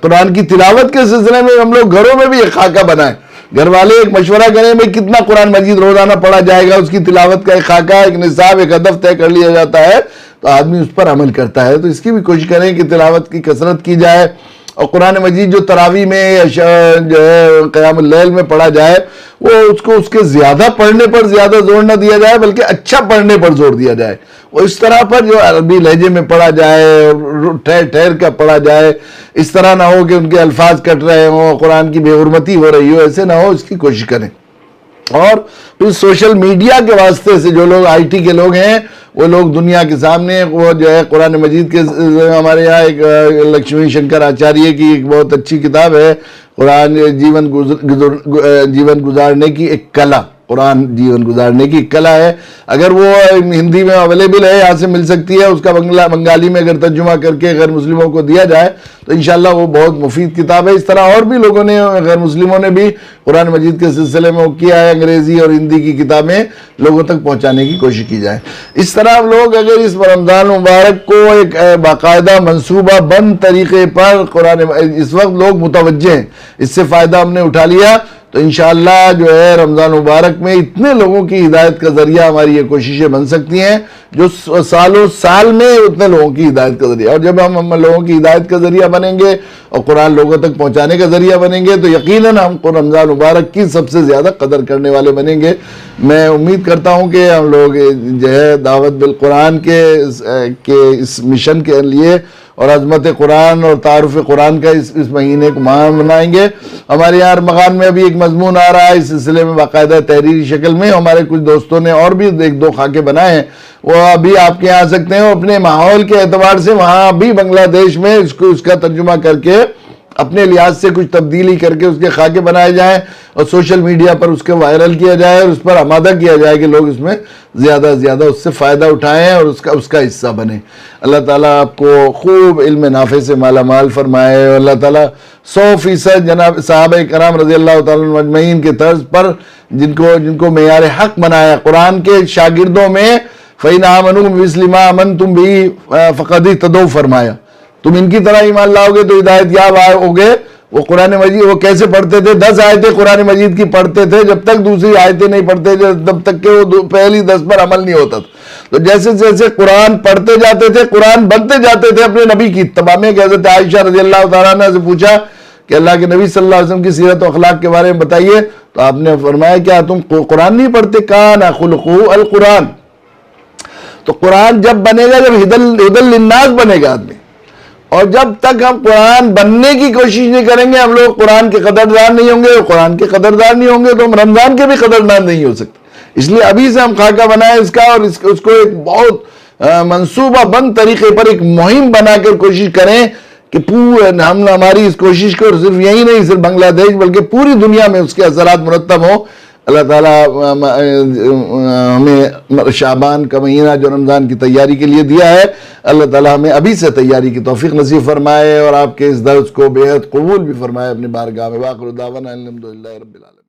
قرآن کی تلاوت کے سلسلے میں ہم لوگ گھروں میں بھی ایک خاکہ بنائیں. گھر والے ایک مشورہ کریں بھائی کتنا قرآن مجید روزانہ پڑھا جائے گا, اس کی تلاوت کا ایک خاکہ ایک نصاب ایک ہدف طے کر لیا جاتا ہے تو آدمی اس پر عمل کرتا ہے. تو اس کی بھی کوشش کریں کہ تلاوت کی کثرت کی جائے اور قرآن مجید جو تراویح میں جو ہے قیام اللیل میں پڑھا جائے وہ اس کے زیادہ پڑھنے پر زیادہ زور نہ دیا جائے بلکہ اچھا پڑھنے پر زور دیا جائے. وہ اس طرح پر جو عربی لہجے میں پڑھا جائے ٹھہر ٹھہر کر پڑھا جائے, اس طرح نہ ہو کہ ان کے الفاظ کٹ رہے ہوں, قرآن کی بے حرمتی ہو رہی ہو, ایسے نہ ہو, اس کی کوشش کریں. اور پھر سوشل میڈیا کے واسطے سے جو لوگ آئی ٹی کے لوگ ہیں وہ لوگ دنیا کے سامنے وہ جو ہے قرآن مجید کے ہمارے یہاں ایک لکشمی شنکر آچاریہ کی ایک بہت اچھی کتاب ہے قرآن جیون گزارنے کی ایک کلا, قرآن جیون گزارنے کی کلا ہے. اگر وہ ہندی میں اویلیبل ہے, یہاں سے مل سکتی ہے, اس کا بنگالی میں اگر ترجمہ کر کے غیر مسلموں کو دیا جائے تو انشاءاللہ وہ بہت مفید کتاب ہے. اس طرح اور بھی لوگوں نے غیر مسلموں نے بھی قرآن مجید کے سلسلے میں وہ کیا ہے, انگریزی اور ہندی کی کتابیں لوگوں تک پہنچانے کی کوشش کی جائے. اس طرح لوگ اگر اس رمضان مبارک کو ایک باقاعدہ منصوبہ بند طریقے پر قرآن, اس وقت لوگ متوجہ ہیں, اس سے فائدہ ہم نے اٹھا لیا تو انشاءاللہ جو ہے رمضان مبارک میں اتنے لوگوں کی ہدایت کا ذریعہ ہماری یہ کوششیں بن سکتی ہیں جو سالوں سال میں اتنے لوگوں کی ہدایت کا ذریعہ. اور جب ہم لوگوں کی ہدایت کا ذریعہ بنیں گے اور قرآن لوگوں تک پہنچانے کا ذریعہ بنیں گے تو یقیناً ہم رمضان مبارک کی سب سے زیادہ قدر کرنے والے بنیں گے. میں امید کرتا ہوں کہ ہم لوگ جو ہے دعوت بالقرآن کے اس مشن کے لیے اور عظمت قرآن اور تعارف قرآن کا اس مہینے کو ماہ منائیں گے. ہمارے یہاں ارمغان میں ابھی ایک مضمون آ رہا ہے اس سلسلے میں باقاعدہ تحریری شکل میں, ہمارے کچھ دوستوں نے اور بھی ایک دو خاکے بنائے ہیں, وہ ابھی آپ کے یہاں آ سکتے ہیں. اپنے ماحول کے اعتبار سے وہاں بھی بنگلہ دیش میں اس کا ترجمہ کر کے اپنے لحاظ سے کچھ تبدیلی کر کے اس کے خاکے بنائے جائیں اور سوشل میڈیا پر اس کے وائرل کیا جائے اور اس پر آمادہ کیا جائے کہ لوگ اس میں زیادہ سے زیادہ اس سے فائدہ اٹھائیں اور اس کا حصہ بنیں. اللہ تعالیٰ آپ کو خوب علم نافع سے مالا مال فرمائے اور اللہ تعالیٰ 100% جناب صحابہ کرام رضی اللہ تعالیٰ عنہم اجمعین کے طرز پر جن کو معیار حق بنایا, قرآن کے شاگردوں میں فَإِنْ آمَنُوا بِمِثْلِ مَا آمَنْتُمْ بِهِ فَقَدِ اهْتَدَوْا فرمایا. تم ان کی طرح ایمان لاؤ گے تو ہدایت یاب ہوگے. وہ قرآن مجید وہ کیسے پڑھتے تھے, 10 آیتیں قرآن مجید کی پڑھتے تھے جب تک دوسری آیتیں نہیں پڑھتے تھے تب تک کہ وہ پہلی 10 پر عمل نہیں ہوتا تھا. تو جیسے جیسے قرآن پڑھتے جاتے تھے قرآن بنتے جاتے تھے اپنے نبی کی اتباع میں. حضرت عائشہ رضی اللہ تعالیٰ عنہ سے پوچھا کہ اللہ کے نبی صلی اللہ علیہ وسلم کی سیرت و اخلاق کے بارے میں بتائیے, تو آپ نے فرمایا کیا تم قرآن نہیں پڑھتے؟ کان خلقہ القرآن. تو قرآن جب بنے گا جب ہدل للناس بنے گا آدمی, اور جب تک ہم قرآن بننے کی کوشش نہیں کریں گے ہم لوگ قرآن کے قدردان نہیں ہوں گے. قرآن کے قدردان نہیں ہوں گے تو ہم رمضان کے بھی قدردان نہیں ہو سکتے. اس لیے ابھی سے ہم خاکہ بنائیں اس کا اور اس کو ایک بہت منصوبہ بند طریقے پر ایک مہم بنا کر کوشش کریں کہ ہماری اس کوشش کو صرف یہی نہیں صرف بنگلہ دیش بلکہ پوری دنیا میں اس کے اثرات مرتب ہوں. اللہ تعالیٰ ہمیں شعبان کا مہینہ جو رمضان کی تیاری کے لیے دیا ہے، اللہ تعالیٰ ہمیں ابھی سے تیاری کی توفیق نصیب فرمائے اور آپ کے اس درس کو بے حد قبول بھی فرمائے اپنی بارگاہ میں۔ وآخر دعوانا الحمدللہ رب العالمین۔